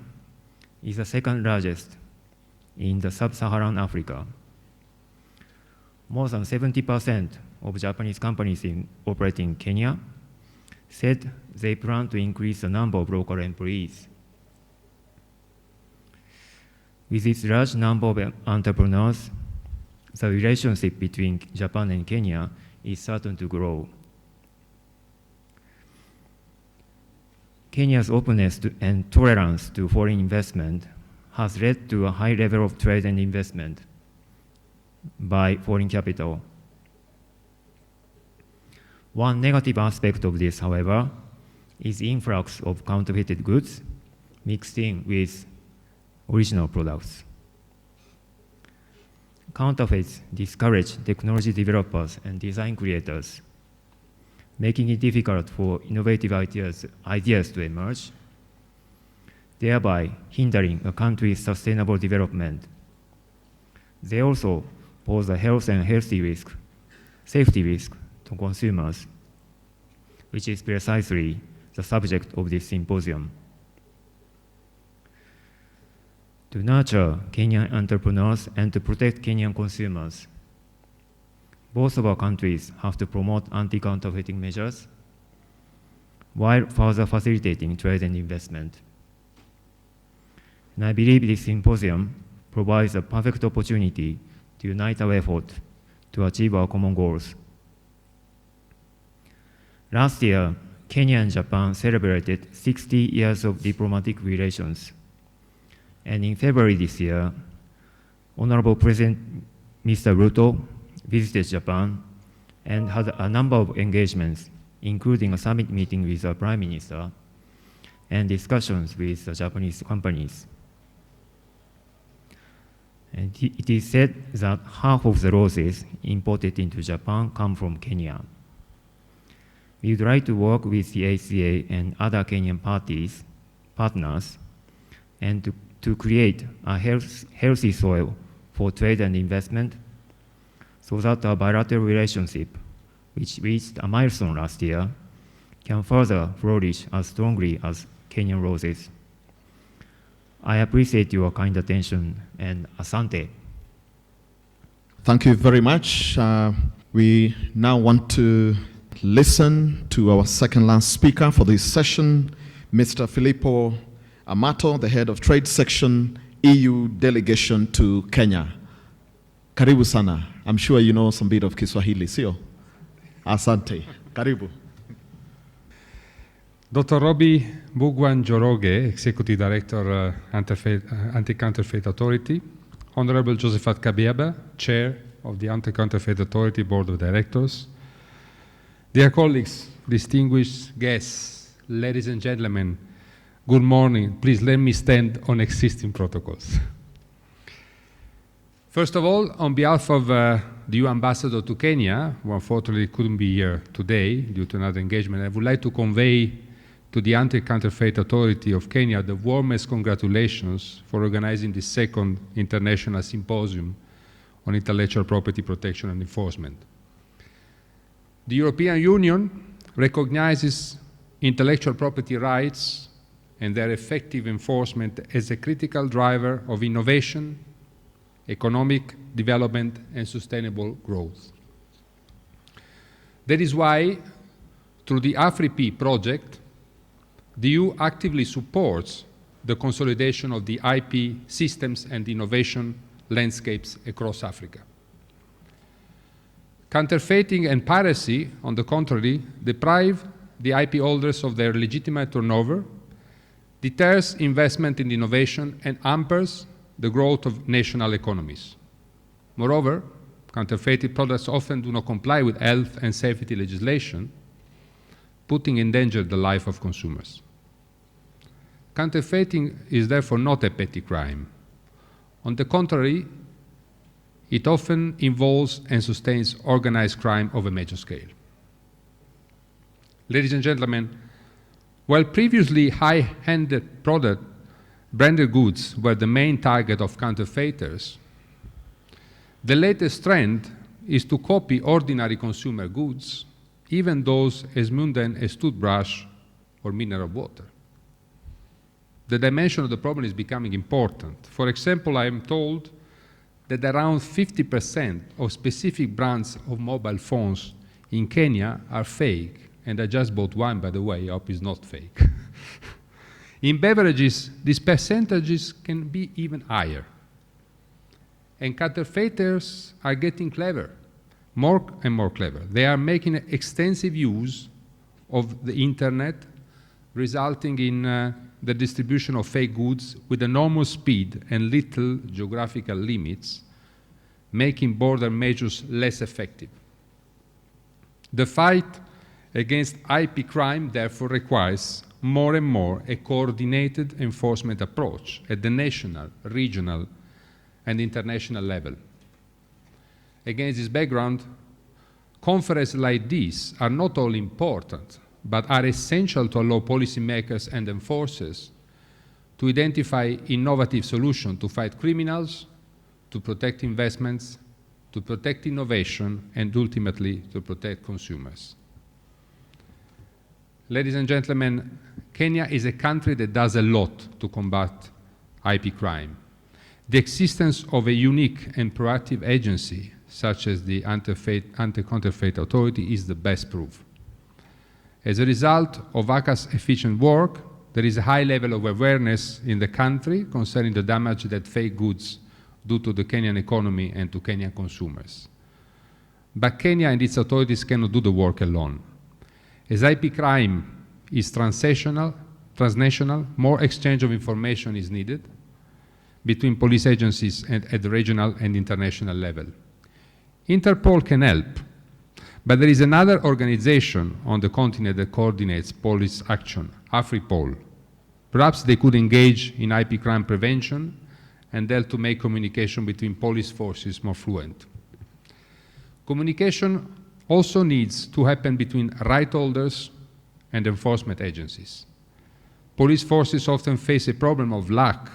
is the second largest in the sub-Saharan Africa. More than 70% of Japanese companies operating in Kenya said they plan to increase the number of local employees. With its large number of entrepreneurs, the relationship between Japan and Kenya is certain to grow. Kenya's openness and tolerance to foreign investment has led to a high level of trade and investment by foreign capital. One negative aspect of this, however, is the influx of counterfeited goods mixed in with original products. Counterfeits discourage technology developers and design creators, making it difficult for innovative ideas to emerge, thereby hindering a country's sustainable development. They also pose a health and safety risk to consumers, which is precisely the subject of this symposium. To nurture Kenyan entrepreneurs and to protect Kenyan consumers, both of our countries have to promote anti-counterfeiting measures while further facilitating trade and investment. And I believe this symposium provides a perfect opportunity to unite our effort to achieve our common goals. Last year, Kenya and Japan celebrated 60 years of diplomatic relations. And in February this year, Honorable President Mr. Ruto visited Japan and had a number of engagements, including a summit meeting with the Prime Minister and discussions with the Japanese companies. And it is said that half of the roses imported into Japan come from Kenya. We would like to work with the ACA and other Kenyan partners and to create a healthy soil for trade and investment so that our bilateral relationship, which reached a milestone last year, can further flourish as strongly as Kenyan roses. I appreciate your kind attention, and asante. Thank you very much. We now want to listen to our second last speaker for this session, Mr. Filippo Amato, the head of Trade Section, EU Delegation to Kenya. Karibu sana. I'm sure you know some bit of Kiswahili, sio? Asante. Karibu. Dr. Robi Mbugua Njoroge, Executive Director, Anti-Counterfeit Authority. Honorable Josephat Kabeba, Chair, of the Anti-Counterfeit Authority Board of Directors, dear colleagues, distinguished guests, ladies and gentlemen, good morning. Please let me stand on existing protocols. First of all, on behalf of the EU ambassador to Kenya, who unfortunately couldn't be here today due to another engagement, I would like to convey to the Anti-Counterfeit Authority of Kenya the warmest congratulations for organizing the second International Symposium on Intellectual Property Protection and Enforcement. The European Union recognizes intellectual property rights and their effective enforcement as a critical driver of innovation, economic development, and sustainable growth. That is why, through the AFRIP project, the EU actively supports the consolidation of the IP systems and innovation landscapes across Africa. Counterfeiting and piracy, on the contrary, deprive the IP holders of their legitimate turnover, deters investment in innovation, and hampers the growth of national economies. Moreover, counterfeited products often do not comply with health and safety legislation, putting in danger the life of consumers. Counterfeiting is therefore not a petty crime. On the contrary, it often involves and sustains organized crime of a major scale. Ladies and gentlemen, while previously high-ended branded goods were the main target of counterfeiters, the latest trend is to copy ordinary consumer goods, even those as mundane as toothbrush or mineral water. The dimension of the problem is becoming important. For example, I am told that around 50% of specific brands of mobile phones in Kenya are fake, and I just bought one, by the way. I hope it's not fake. In beverages, these percentages can be even higher. And counterfeiters are getting clever, more and more clever. They are making extensive use of the internet, resulting in the distribution of fake goods with enormous speed and little geographical limits, making border measures less effective. The fight against IP crime therefore requires more and more a coordinated enforcement approach at the national, regional, and international level. Against this background, conferences like these are not only important, but are essential to allow policymakers and enforcers to identify innovative solutions to fight criminals, to protect investments, to protect innovation, and ultimately to protect consumers. Ladies and gentlemen, Kenya is a country that does a lot to combat IP crime. The existence of a unique and proactive agency, such as the Anti-Counterfeit Authority, is the best proof. As a result of ACA's efficient work, there is a high level of awareness in the country concerning the damage that fake goods do to the Kenyan economy and to Kenyan consumers. But Kenya and its authorities cannot do the work alone. As IP crime is transnational, more exchange of information is needed between police agencies at the regional and international level. Interpol can help, but there is another organization on the continent that coordinates police action, AFRIPOL. Perhaps they could engage in IP crime prevention and help to make communication between police forces more fluent. Communication also needs to happen between right holders and enforcement agencies. Police forces often face a problem of lack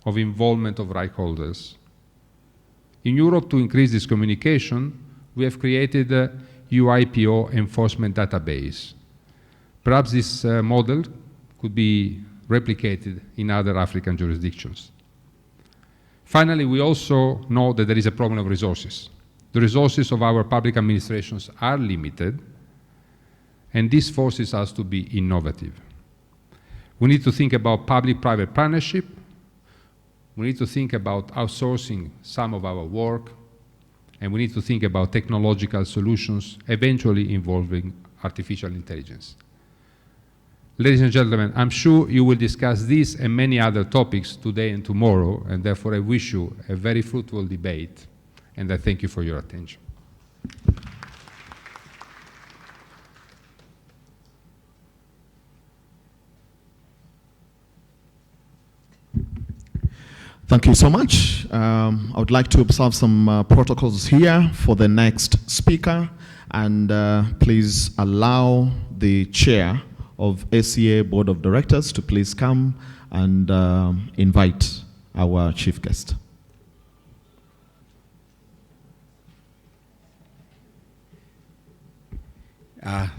of involvement of right holders. In Europe, to increase this communication, we have created a UIPO enforcement database. Perhaps this model could be replicated in other African jurisdictions. Finally, we also know that there is a problem of resources. The resources of our public administrations are limited, and this forces us to be innovative. We need to think about public-private partnership. We need to think about outsourcing some of our work, and we need to think about technological solutions, eventually involving artificial intelligence. Ladies and gentlemen, I'm sure you will discuss these and many other topics today and tomorrow, and therefore I wish you a very fruitful debate And I thank you for your attention. Thank you so much. I would like to observe some protocols here for the next speaker, and please allow the chair of ACA Board of Directors to please come and invite our chief guest.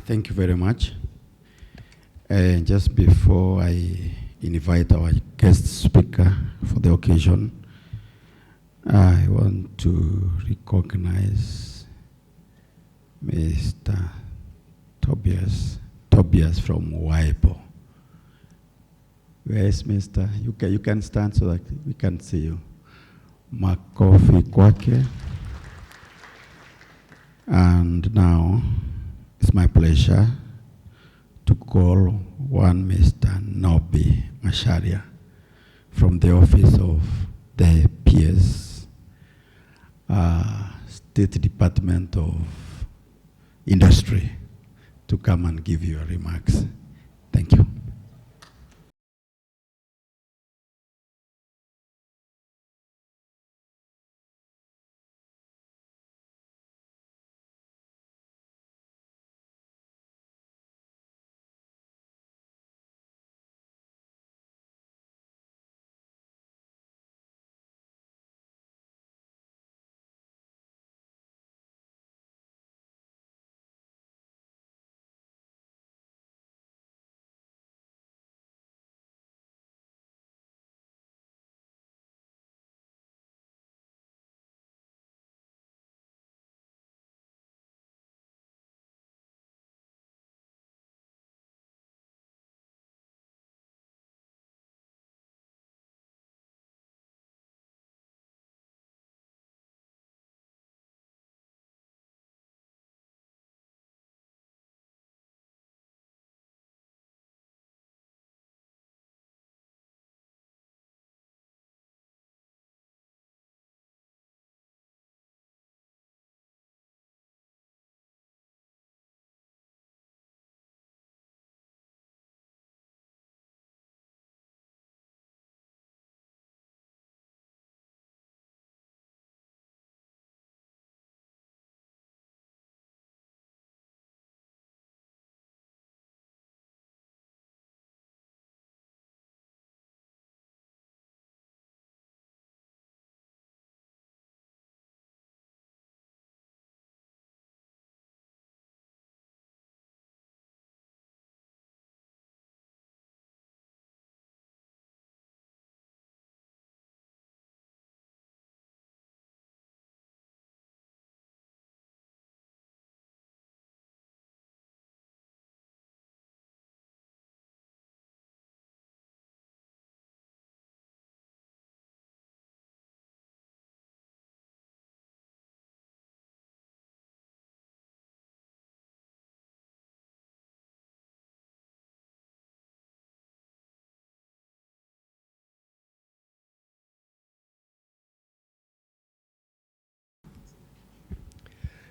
Thank you very much. Just before I invite our guest speaker for the occasion, I want to recognize Mr. Tobias from Waipo. Where is Mr.? You can stand so that we can see you. Makofi kwake. And now it's my pleasure to call one Mr. Nobi Masharia from the Office of the PS, State Department of Industry, to come and give your remarks. Thank you.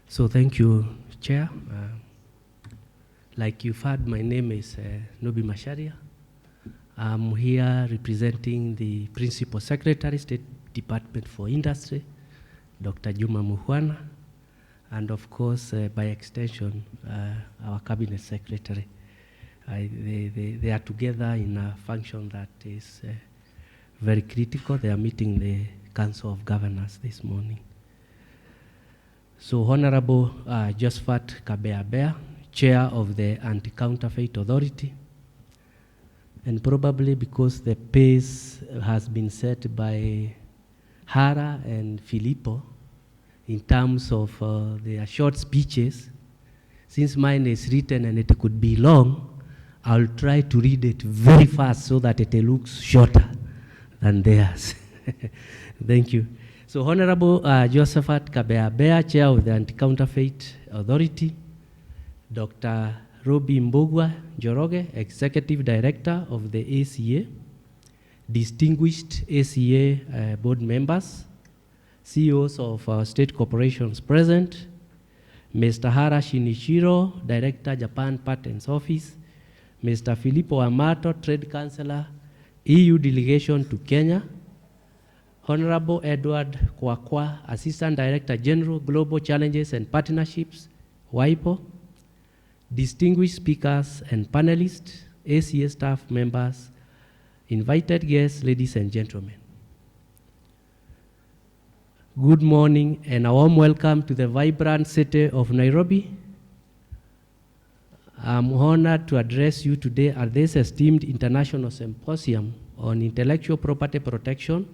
So thank you, Chair. Like you've heard, my name is Nobi Masharia. I'm here representing the Principal Secretary, State Department for Industry, Dr. Juma Muhwana, and of course, by extension, our Cabinet Secretary. They are together in a function that is very critical. They are meeting the Council of Governors this morning. So Honorable Josephat Kabeabea, Chair of the Anti-Counterfeit Authority, and probably because the pace has been set by Hara and Filippo in terms of their short speeches, since mine is written and it could be long, I'll try to read it very fast so that it looks shorter than theirs. Thank you. So Honorable Josephat Kabeabea, Chair of the Anti-Counterfeit Authority, Dr. Robi Mbogwa Njoroge, Executive Director of the ACA, distinguished ACA board members, CEOs of our state corporations present, Mr. Hara Shinichiro, Director, Japan Patents Office, Mr. Filippo Amato, Trade Councillor, EU Delegation to Kenya, Honorable Edward Kwakwa, Assistant Director General, Global Challenges and Partnerships, WIPO, distinguished speakers and panelists, ACA staff members, invited guests, ladies and gentlemen. Good morning and a warm welcome to the vibrant city of Nairobi. I'm honored to address you today at this esteemed international symposium on intellectual property protection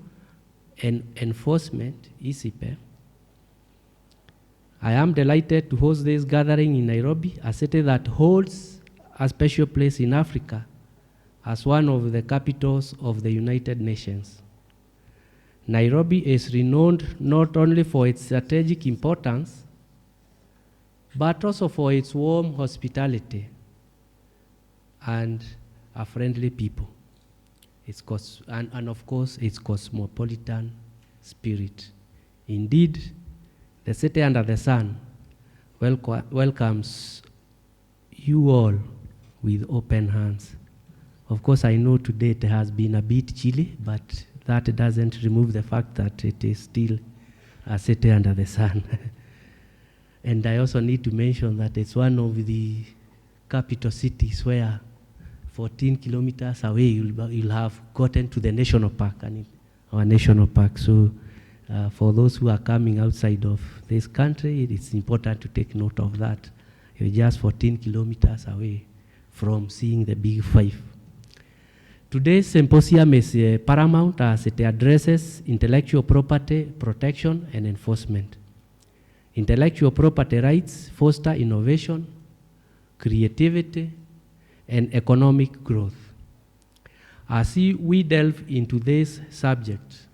and enforcement, Issipe. I am delighted to host this gathering in Nairobi, a city that holds a special place in Africa as one of the capitals of the United Nations. Nairobi is renowned not only for its strategic importance, but also for its warm hospitality and a friendly people. And of course, its cosmopolitan spirit. Indeed, the city under the sun welcomes you all with open hands. Of course, I know today it has been a bit chilly, but that doesn't remove the fact that it is still a city under the sun. And I also need to mention that it's one of the capital cities where 14 kilometers away you'll have gotten to the national park, and our national park. So for those who are coming outside of this country, it's important to take note of that. You're just 14 kilometers away from seeing the Big Five. Today's symposium is paramount as it addresses intellectual property protection and enforcement. Intellectual property rights foster innovation, creativity, and economic growth. As we delve into this subject,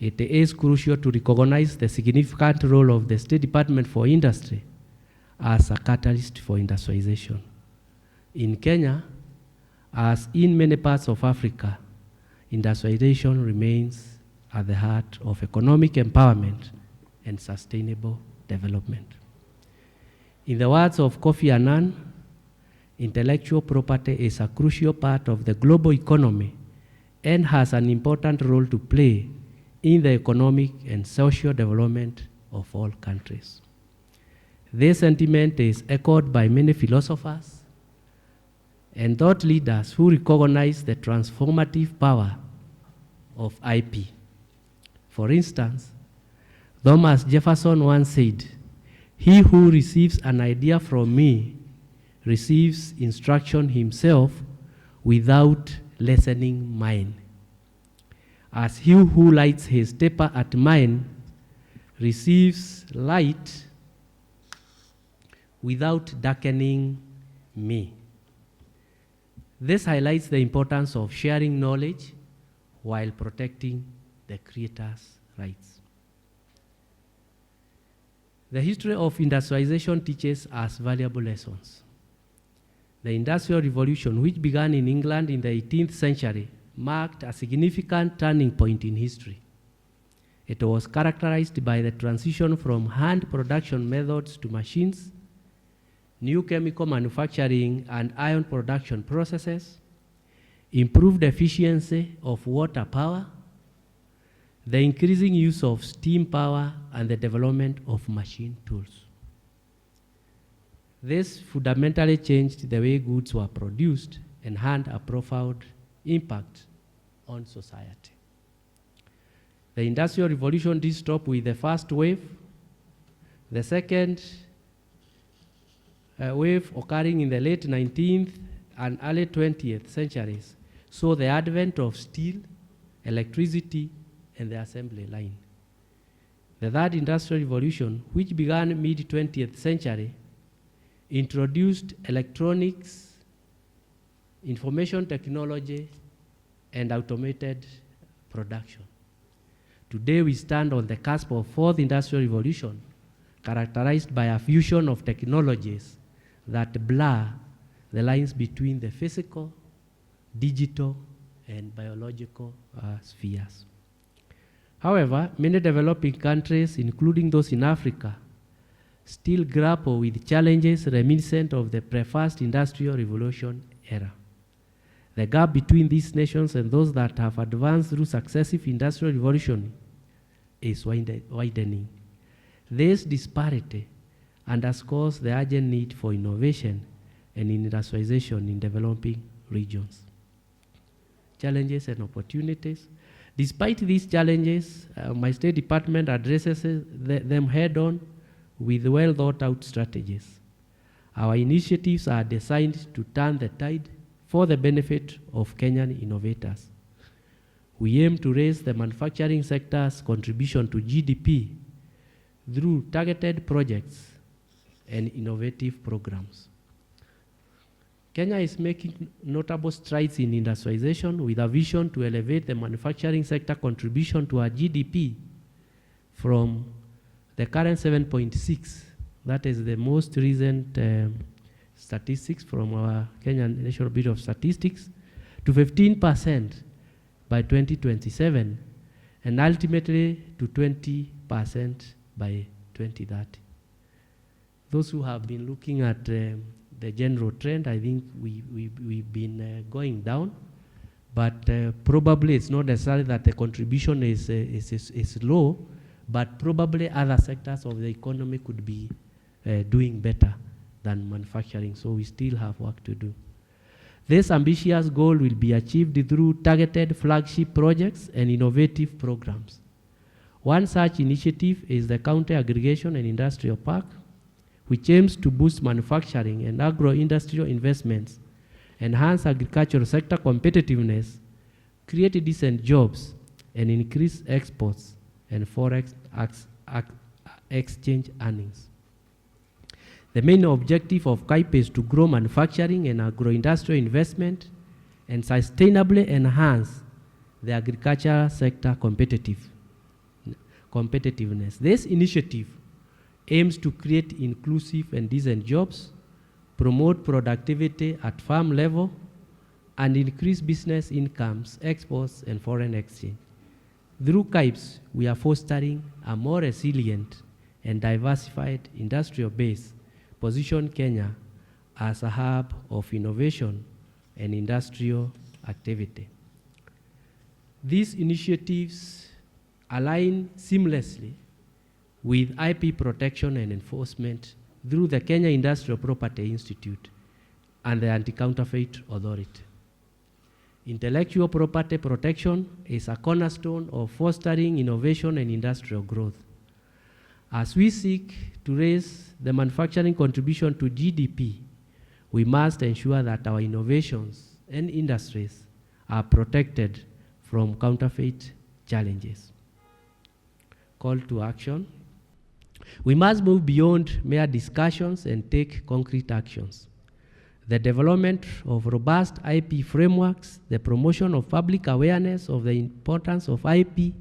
it is crucial to recognize the significant role of the State Department for Industry as a catalyst for industrialization. In Kenya, as in many parts of Africa, industrialization remains at the heart of economic empowerment and sustainable development. In the words of Kofi Annan, intellectual property is a crucial part of the global economy and has an important role to play in the economic and social development of all countries. This sentiment is echoed by many philosophers and thought leaders who recognize the transformative power of IP. For instance, Thomas Jefferson once said, "He who receives an idea from me receives instruction himself without lessening mine, as he who lights his taper at mine receives light without darkening me." This highlights the importance of sharing knowledge while protecting the creator's rights. The history of industrialization teaches us valuable lessons. The Industrial Revolution, which began in England in the 18th century, marked a significant turning point in history. It was characterized by the transition from hand production methods to machines, new chemical manufacturing and iron production processes, improved efficiency of water power, the increasing use of steam power, and the development of machine tools. This fundamentally changed the way goods were produced and had a profound impact on society. The Industrial Revolution did stop with the first wave. The second wave, occurring in the late 19th and early 20th centuries, saw the advent of steel, electricity, and the assembly line. The third Industrial Revolution, which began mid-20th century, introduced electronics, information technology, and automated production. Today we stand on the cusp of fourth Industrial Revolution, characterized by a fusion of technologies that blur the lines between the physical, digital, and biological spheres. However, many developing countries, including those in Africa, still grapple with challenges reminiscent of the pre-first industrial revolution era. The gap between these nations and those that have advanced through successive industrial revolution is widening. This disparity underscores the urgent need for innovation and industrialization in developing regions. Challenges and opportunities. Despite these challenges, my State Department addresses them head-on with well-thought-out strategies. Our initiatives are designed to turn the tide for the benefit of Kenyan innovators. We aim to raise the manufacturing sector's contribution to GDP through targeted projects and innovative programs. Kenya is making notable strides in industrialization with a vision to elevate the manufacturing sector contribution to our GDP from the current 7.6, that is the most recent statistics from our Kenyan National Bureau of Statistics, to 15% by 2027, and ultimately to 20% by 2030. Those who have been looking at the general trend, I think we've been going down, but probably it's not necessarily that the contribution is low, but probably other sectors of the economy could be doing better than manufacturing, so we still have work to do. This ambitious goal will be achieved through targeted flagship projects and innovative programs. One such initiative is the County Aggregation and Industrial Park, which aims to boost manufacturing and agro-industrial investments, enhance agricultural sector competitiveness, create decent jobs, and increase exports and forex exchange earnings. The main objective of KIPE is to grow manufacturing and agro-industrial investment and sustainably enhance the agricultural sector competitiveness. This initiative aims to create inclusive and decent jobs, promote productivity at farm level, and increase business incomes, exports, and foreign exchange. Through KIPES, we are fostering a more resilient and diversified industrial base, position Kenya as a hub of innovation and industrial activity. These initiatives align seamlessly with IP protection and enforcement through the Kenya Industrial Property Institute and the Anti-Counterfeit Authority. Intellectual property protection is a cornerstone of fostering innovation and industrial growth. As we seek to raise the manufacturing contribution to GDP, we must ensure that our innovations and industries are protected from counterfeit challenges. Call to action. We must move beyond mere discussions and take concrete actions. The development of robust IP frameworks, the promotion of public awareness of the importance of IP,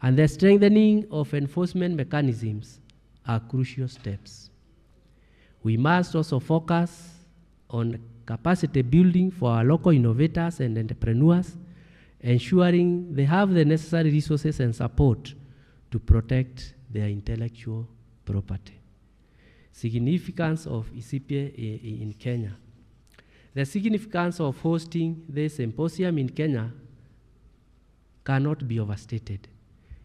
and the strengthening of enforcement mechanisms are crucial steps. We must also focus on capacity building for our local innovators and entrepreneurs, ensuring they have the necessary resources and support to protect their intellectual property. Significance of Issipe in Kenya. The significance of hosting this symposium in Kenya cannot be overstated.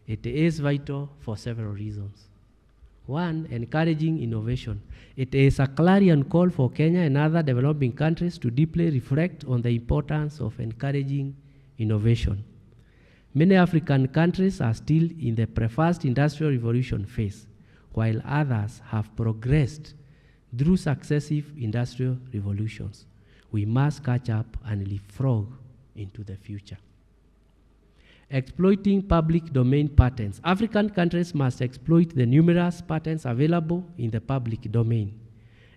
It is vital for several reasons. One, encouraging innovation. It is a clarion call for Kenya and other developing countries to deeply reflect on the importance of encouraging innovation. Many African countries are still in the pre-first industrial revolution phase, while others have progressed through successive industrial revolutions. We must catch up and leapfrog into the future. Exploiting public domain patents. African countries must exploit the numerous patents available in the public domain,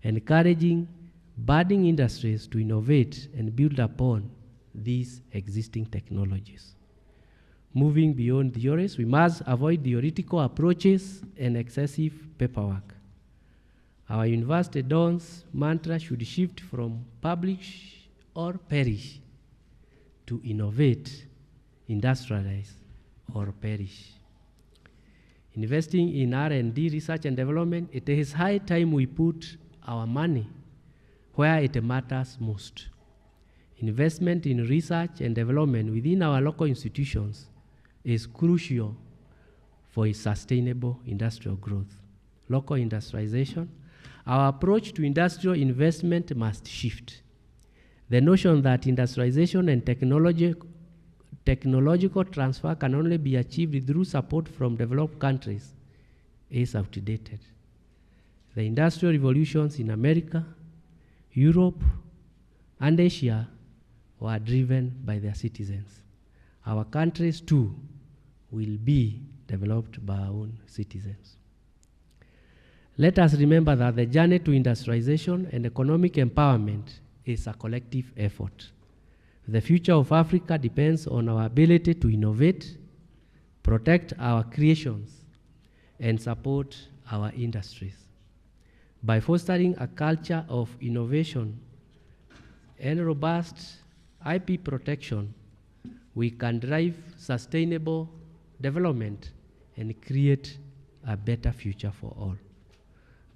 encouraging budding industries to innovate and build upon these existing technologies. Moving beyond theories, we must avoid theoretical approaches and excessive paperwork. Our university dons mantra should shift from publish or perish to innovate, industrialize, or perish. investing in R&D, research and development, it is high time we put our money where it matters most. Investment in research and development within our local institutions is crucial for a sustainable industrial growth. Local industrialization, our approach to industrial investment must shift. The notion that industrialization and technological transfer can only be achieved through support from developed countries is outdated. The industrial revolutions in America, Europe, and Asia were driven by their citizens. Our countries too will be developed by our own citizens. Let us remember that the journey to industrialization and economic empowerment is a collective effort. The future of Africa depends on our ability to innovate, protect our creations, and support our industries. By fostering a culture of innovation and robust IP protection, we can drive sustainable development and create a better future for all.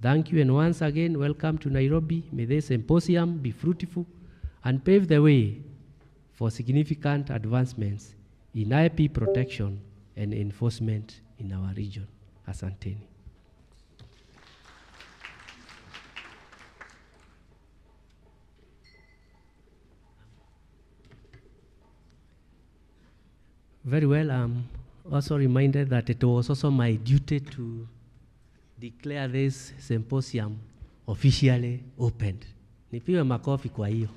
Thank you, and once again, welcome to Nairobi. May this symposium be fruitful and pave the way for significant advancements in IP protection and enforcement in our region. Asanteni. Very well, I'm also reminded that it was also my duty to declare this symposium officially opened. Nipiwe makofi kwa hiyo.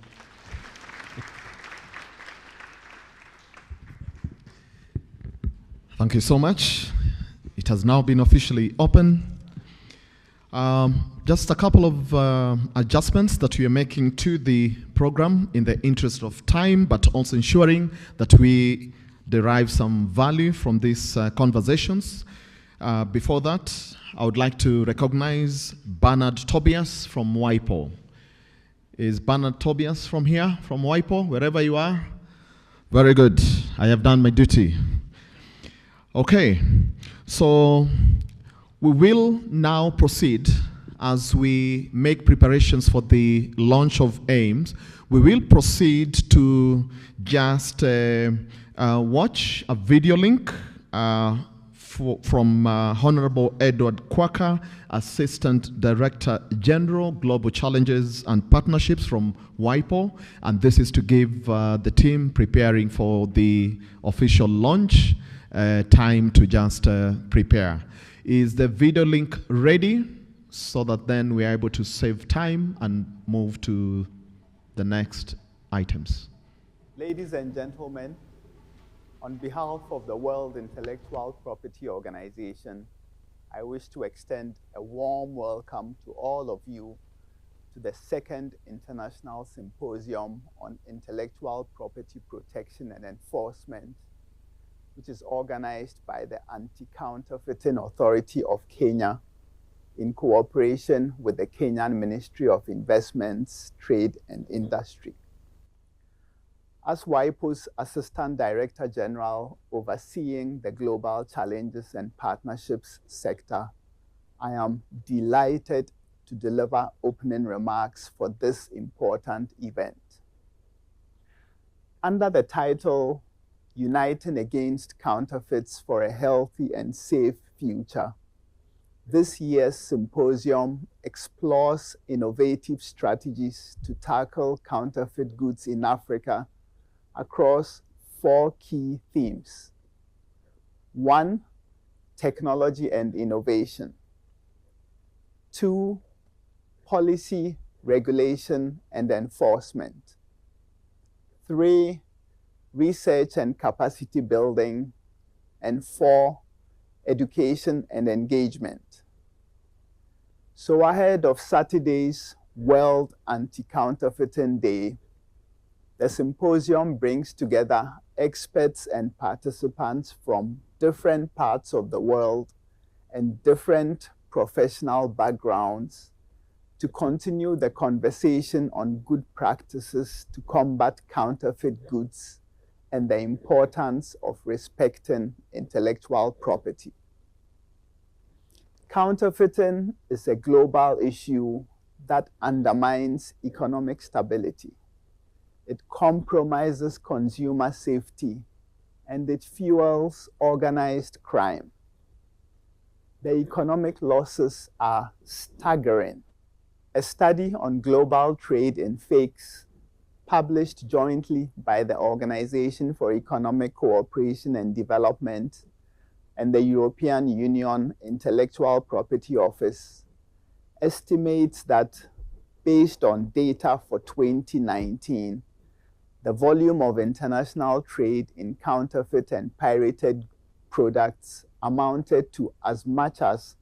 Thank you so much. It has now been officially open. Just a couple of adjustments that we are making to the program in the interest of time, but also ensuring that we derive some value from these conversations. Before that, I would like to recognize Bernard Tobias from WIPO. Is Bernard Tobias from here, from WIPO, wherever you are? Very good. I have done my duty. Okay, so we will now proceed as we make preparations for the launch of AIMS. We will proceed to just watch a video link from Honorable Edward Quaker, Assistant Director General, Global Challenges and Partnerships from WIPO, and this is to give the team preparing for the official launch time to just prepare. Is the video link ready so that then we are able to save time and move to the next items? Ladies and gentlemen, on behalf of the World Intellectual Property Organization, I wish to extend a warm welcome to all of you to the second International Symposium on Intellectual Property Protection and Enforcement, which is organized by the Anti-Counterfeiting Authority of Kenya in cooperation with the Kenyan Ministry of Investments, Trade and Industry. As WIPO's Assistant Director General overseeing the global challenges and partnerships sector, I am delighted to deliver opening remarks for this important event. Under the title, Uniting Against Counterfeits for a Healthy and Safe Future, this year's symposium explores innovative strategies to tackle counterfeit goods in Africa across 4 key themes. 1, technology and innovation. 2, policy, regulation and enforcement. 3, research and capacity building. And 4, education and engagement. So ahead of Saturday's World Anti-Counterfeiting Day, the symposium brings together experts and participants from different parts of the world and different professional backgrounds to continue the conversation on good practices to combat counterfeit goods and the importance of respecting intellectual property. Counterfeiting is a global issue that undermines economic stability. It compromises consumer safety, and it fuels organized crime. The economic losses are staggering. A study on global trade in fakes, published jointly by the Organization for Economic Cooperation and Development and the European Union Intellectual Property Office, estimates that based on data for 2019, the volume of international trade in counterfeit and pirated products amounted to as much as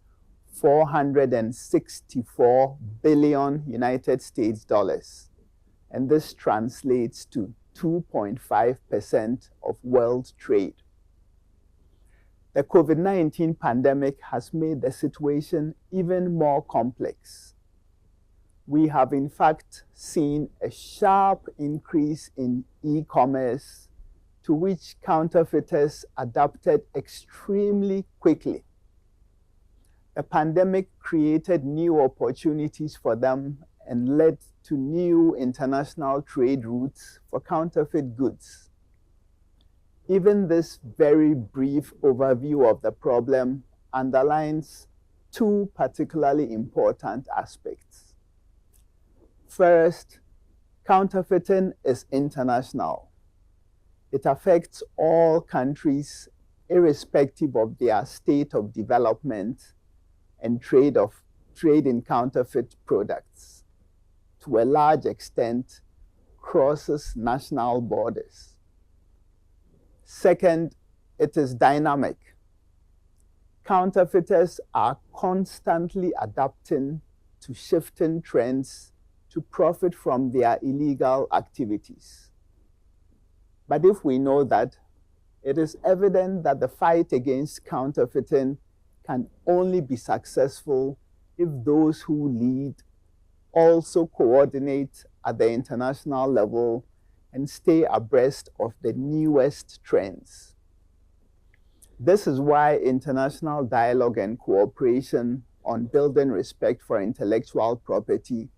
464 billion United States dollars. And this translates to 2.5% of world trade. The COVID-19 pandemic has made the situation even more complex. We have in fact seen a sharp increase in e-commerce, to which counterfeiters adapted extremely quickly. The pandemic created new opportunities for them and led to new international trade routes for counterfeit goods. Even this very brief overview of the problem underlines two particularly important aspects. First, counterfeiting is international. It affects all countries irrespective of their state of development and trade in counterfeit products. To a large extent, crosses national borders. Second, it is dynamic. Counterfeiters are constantly adapting to shifting trends to profit from their illegal activities. But if we know that, it is evident that the fight against counterfeiting can only be successful if those who lead also coordinate at the international level and stay abreast of the newest trends. This is why international dialogue and cooperation on building respect for intellectual property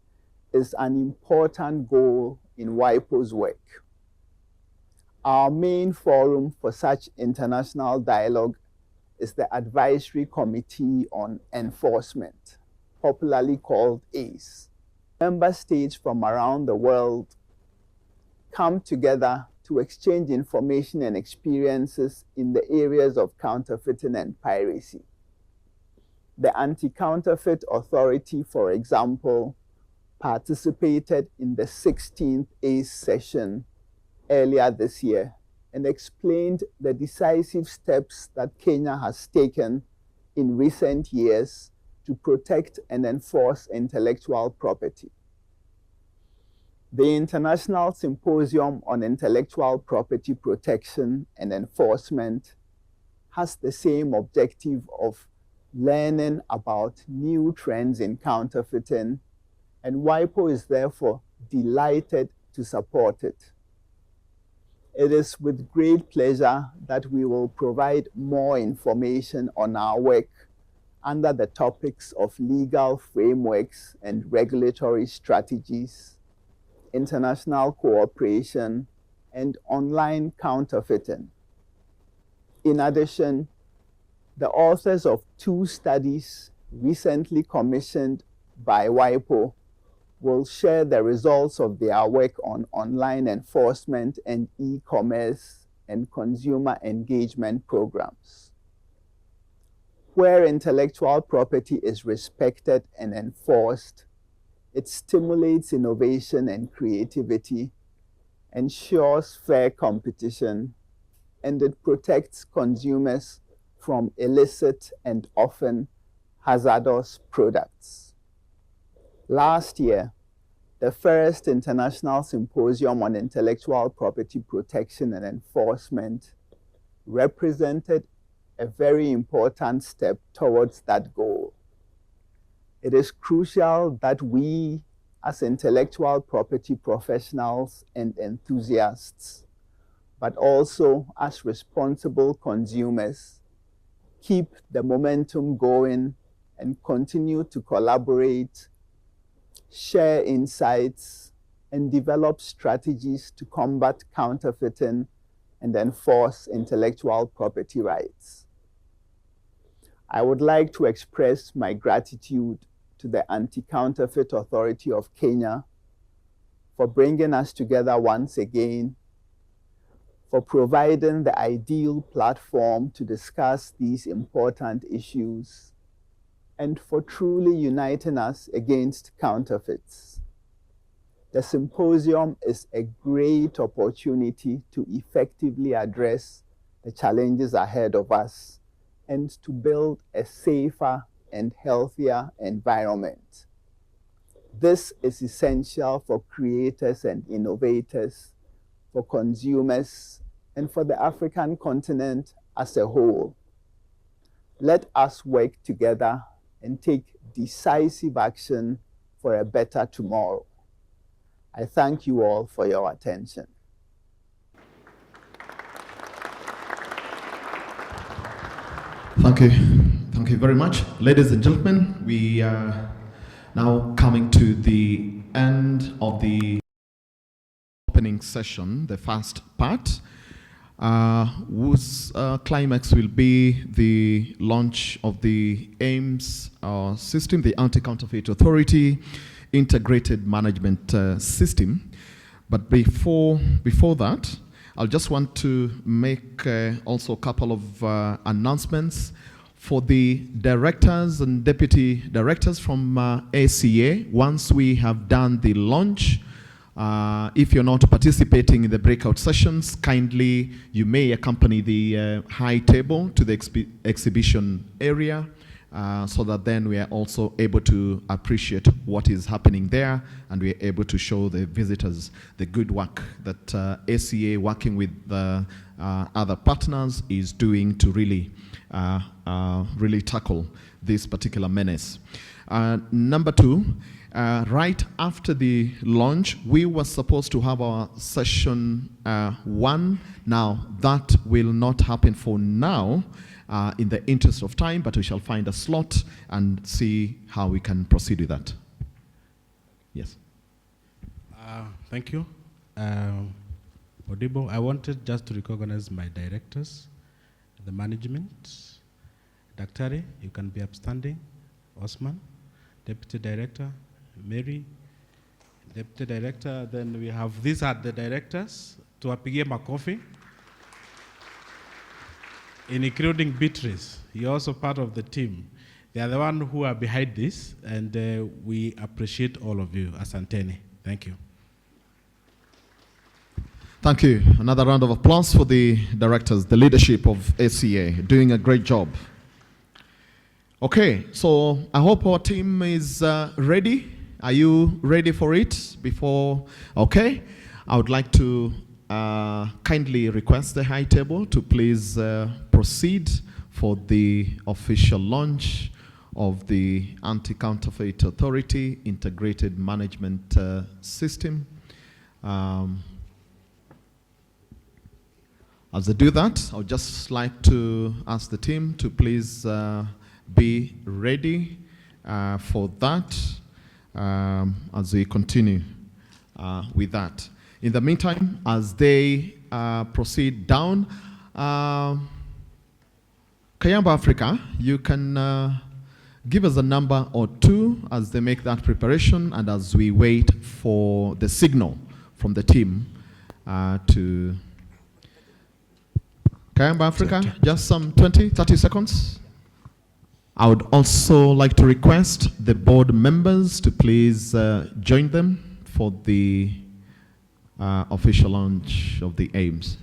is an important goal in WIPO's work. Our main forum for such international dialogue is the Advisory Committee on Enforcement, popularly called ACE. Member states from around the world come together to exchange information and experiences in the areas of counterfeiting and piracy. The Anti-Counterfeit Authority, for example, participated in the 16th ACE session earlier this year and explained the decisive steps that Kenya has taken in recent years to protect and enforce intellectual property. The International Symposium on Intellectual Property Protection and Enforcement has the same objective of learning about new trends in counterfeiting, and WIPO is therefore delighted to support it. It is with great pleasure that we will provide more information on our work under the topics of legal frameworks and regulatory strategies, international cooperation, and online counterfeiting. In addition, the authors of 2 studies recently commissioned by WIPO will share the results of their work on online enforcement and e-commerce and consumer engagement programs. Where intellectual property is respected and enforced, it stimulates innovation and creativity, ensures fair competition, and it protects consumers from illicit and often hazardous products. Last year, the first International Symposium on Intellectual Property Protection and Enforcement represented a very important step towards that goal. It is crucial that we, as intellectual property professionals and enthusiasts, but also as responsible consumers, keep the momentum going and continue to collaborate, share insights, and develop strategies to combat counterfeiting and enforce intellectual property rights. I would like to express my gratitude to the Anti-Counterfeit Authority of Kenya for bringing us together once again, for providing the ideal platform to discuss these important issues, and for truly uniting us against counterfeits. The symposium is a great opportunity to effectively address the challenges ahead of us and to build a safer and healthier environment. This is essential for creators and innovators, for consumers, and for the African continent as a whole. Let us work together and take decisive action for a better tomorrow. I thank you all for your attention. Thank you. Thank you very much. Ladies and gentlemen, we are now coming to the end of the opening session, the first part, whose climax will be the launch of the AIMS system, the Anti-Counterfeit Authority Integrated Management System. But before that, I'll just want to make also a couple of announcements for the directors and deputy directors from ACA. Once we have done the launch, if you're not participating in the breakout sessions, kindly you may accompany the high table to the exhibition area, so that then we are also able to appreciate what is happening there, and we are able to show the visitors the good work that ACA, working with other partners, is doing to really tackle this particular menace. Number two, right after the launch, we were supposed to have our session 1. Now, that will not happen for now, in the interest of time, but we shall find a slot and see how we can proceed with that. Yes. Thank you. Odibo, I wanted just to recognize my directors, the management. Daktari, you can be upstanding. Osman, Deputy Director. Mary, Deputy Director. Then we have, these are the directors. Tuwapigie makofi. Including Beatrice, you're also part of the team. They are the ones who are behind this, and we appreciate all of you. Asanteni. Thank you. Thank you. Another round of applause for the directors, the leadership of ACA, doing a great job. Okay, so I hope our team is ready. Are you ready for it? Okay, I would like to kindly request the high table to please proceed for the official launch of the Anti-Counterfeit Authority Integrated Management System. As they do that, I would just like to ask the team to please be ready for that as we continue with that. In the meantime, as they proceed down, Kayamba Africa, you can give us a number or two as they make that preparation and as we wait for the signal from the team to Kayamba Africa, just some 20, 30 seconds. I would also like to request the board members to please join them for the official launch of the AIMS.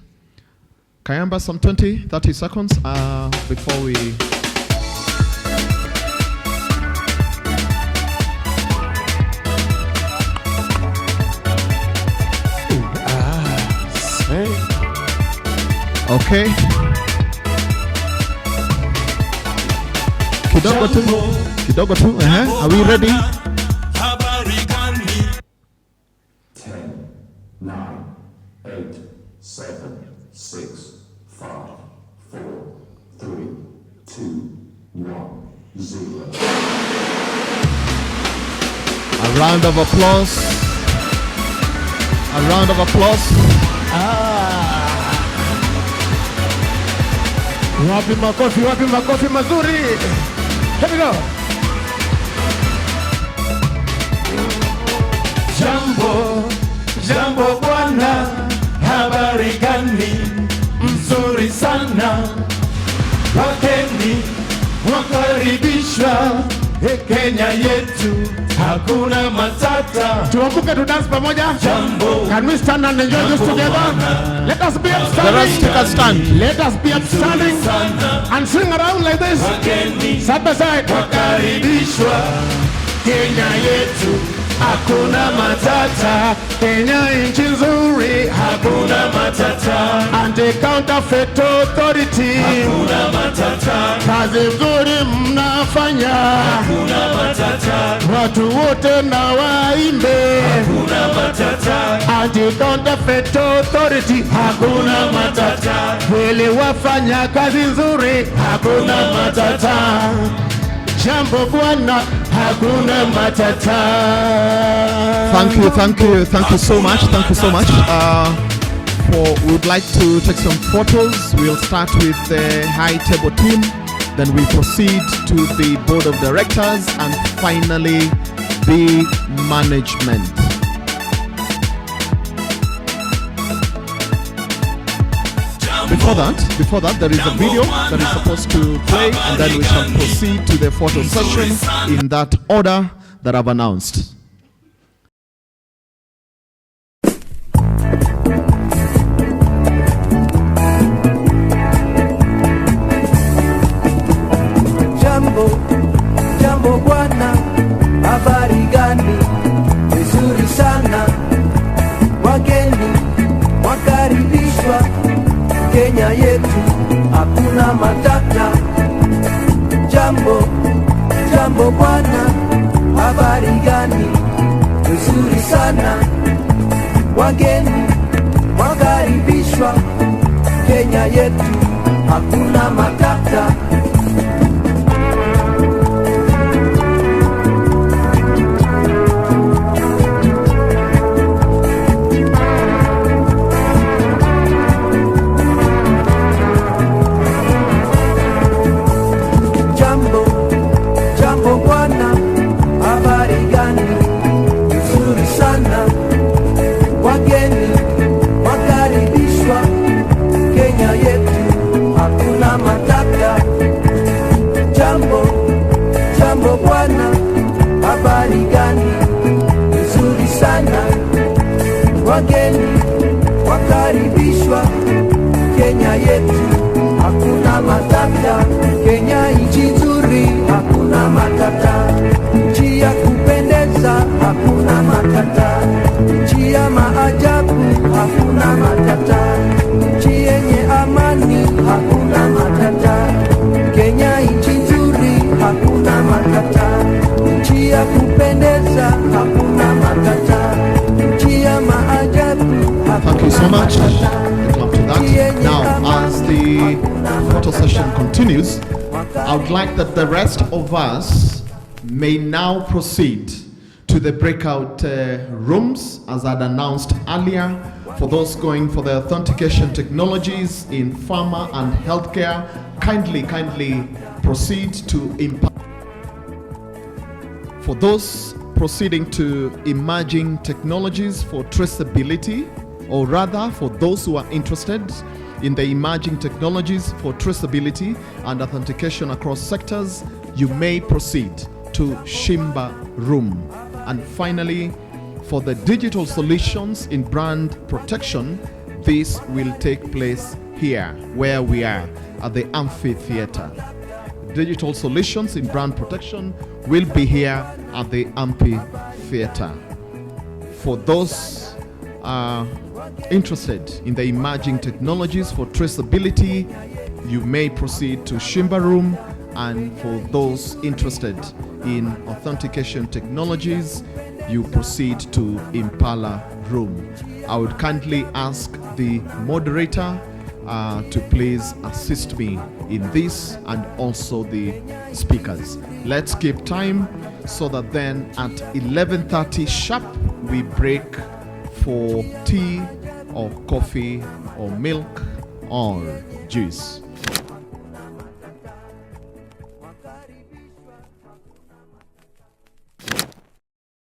Kayamba, some 20, 30 seconds before we... Okay. Kidogo tu. Are we ready? 10, 9, 8, 7, 6, 5, 4, 3, 2, 1, 0. A round of applause. A round of applause. Wapi makofi mazuri. Here we go. Jambo bwana, habari gani? Mzuri sana. Wageni wakaribishwa Kenya yetu, hakuna matata. Tuambuke tu dance pamoja. Jambo. Can we stand and enjoy this together? Let us be upstanding. The rest take a stand. Let us be upstanding and swing around like this. Side by side. Wakaribishwa Kenya yetu, hakuna matata. Kenya nchi nzuri, hakuna matata. Anti-counterfeit authority, hakuna matata. Kazi nzuri mnafanya, hakuna matata. Watu wote na waimbe, hakuna matata. Anti-counterfeit authority, hakuna matata. Wale wafanya kazi nzuri, hakuna matata. Jambo bwana, hakuna matata. Thank you so much. We would like to take some photos. We'll start with the high table team, then we proceed to the board of directors, and finally the management. Before that, there is a video that is supposed to play, and then we shall proceed to the photo session in that order that I've announced. Jambo bwana, habari gani? Vizuri sana. Wageni wakaribishwa Kenya yetu, hakuna matata. Jambo bwana, habari gani? Vizuri sana. Wageni wakaribishwa Kenya yetu, hakuna matata. Jambo bwana, habari gani? Nzuri sana. Wageni wakaribishwa Kenya yetu, hakuna matata. Kenya nchi nzuri, hakuna matata. Nchi ya kupendeza, hakuna matata. Nchi ya maajabu, hakuna matata. Nchi yenye amani, hakuna matata. Kenya nchi nzuri, hakuna matata. Nchi ya kupendeza, hakuna matata. Nchi ya maajabu, Thank you so much. Come to that. Now, as the photo session continues, I would like that the rest of us may now proceed to the breakout rooms, as I'd announced earlier. For those going for the authentication technologies in pharma and healthcare, kindly proceed to impact. For those proceeding to emerging technologies for traceability, or rather for those who are interested in the emerging technologies for traceability and authentication across sectors, you may proceed to Shimba Room. And finally, for the digital solutions in brand protection, this will take place here, where we are, at the amphitheater. Digital solutions in brand protection will be here at the amphitheater. For those interested in the emerging technologies for traceability, you may proceed to Shimba Room, and for those interested in authentication technologies, you proceed to Impala Room. I would kindly ask the moderator to please assist me in this, and also the speakers. Let's keep time so that then at 11:30 sharp we break for tea or coffee or milk or juice.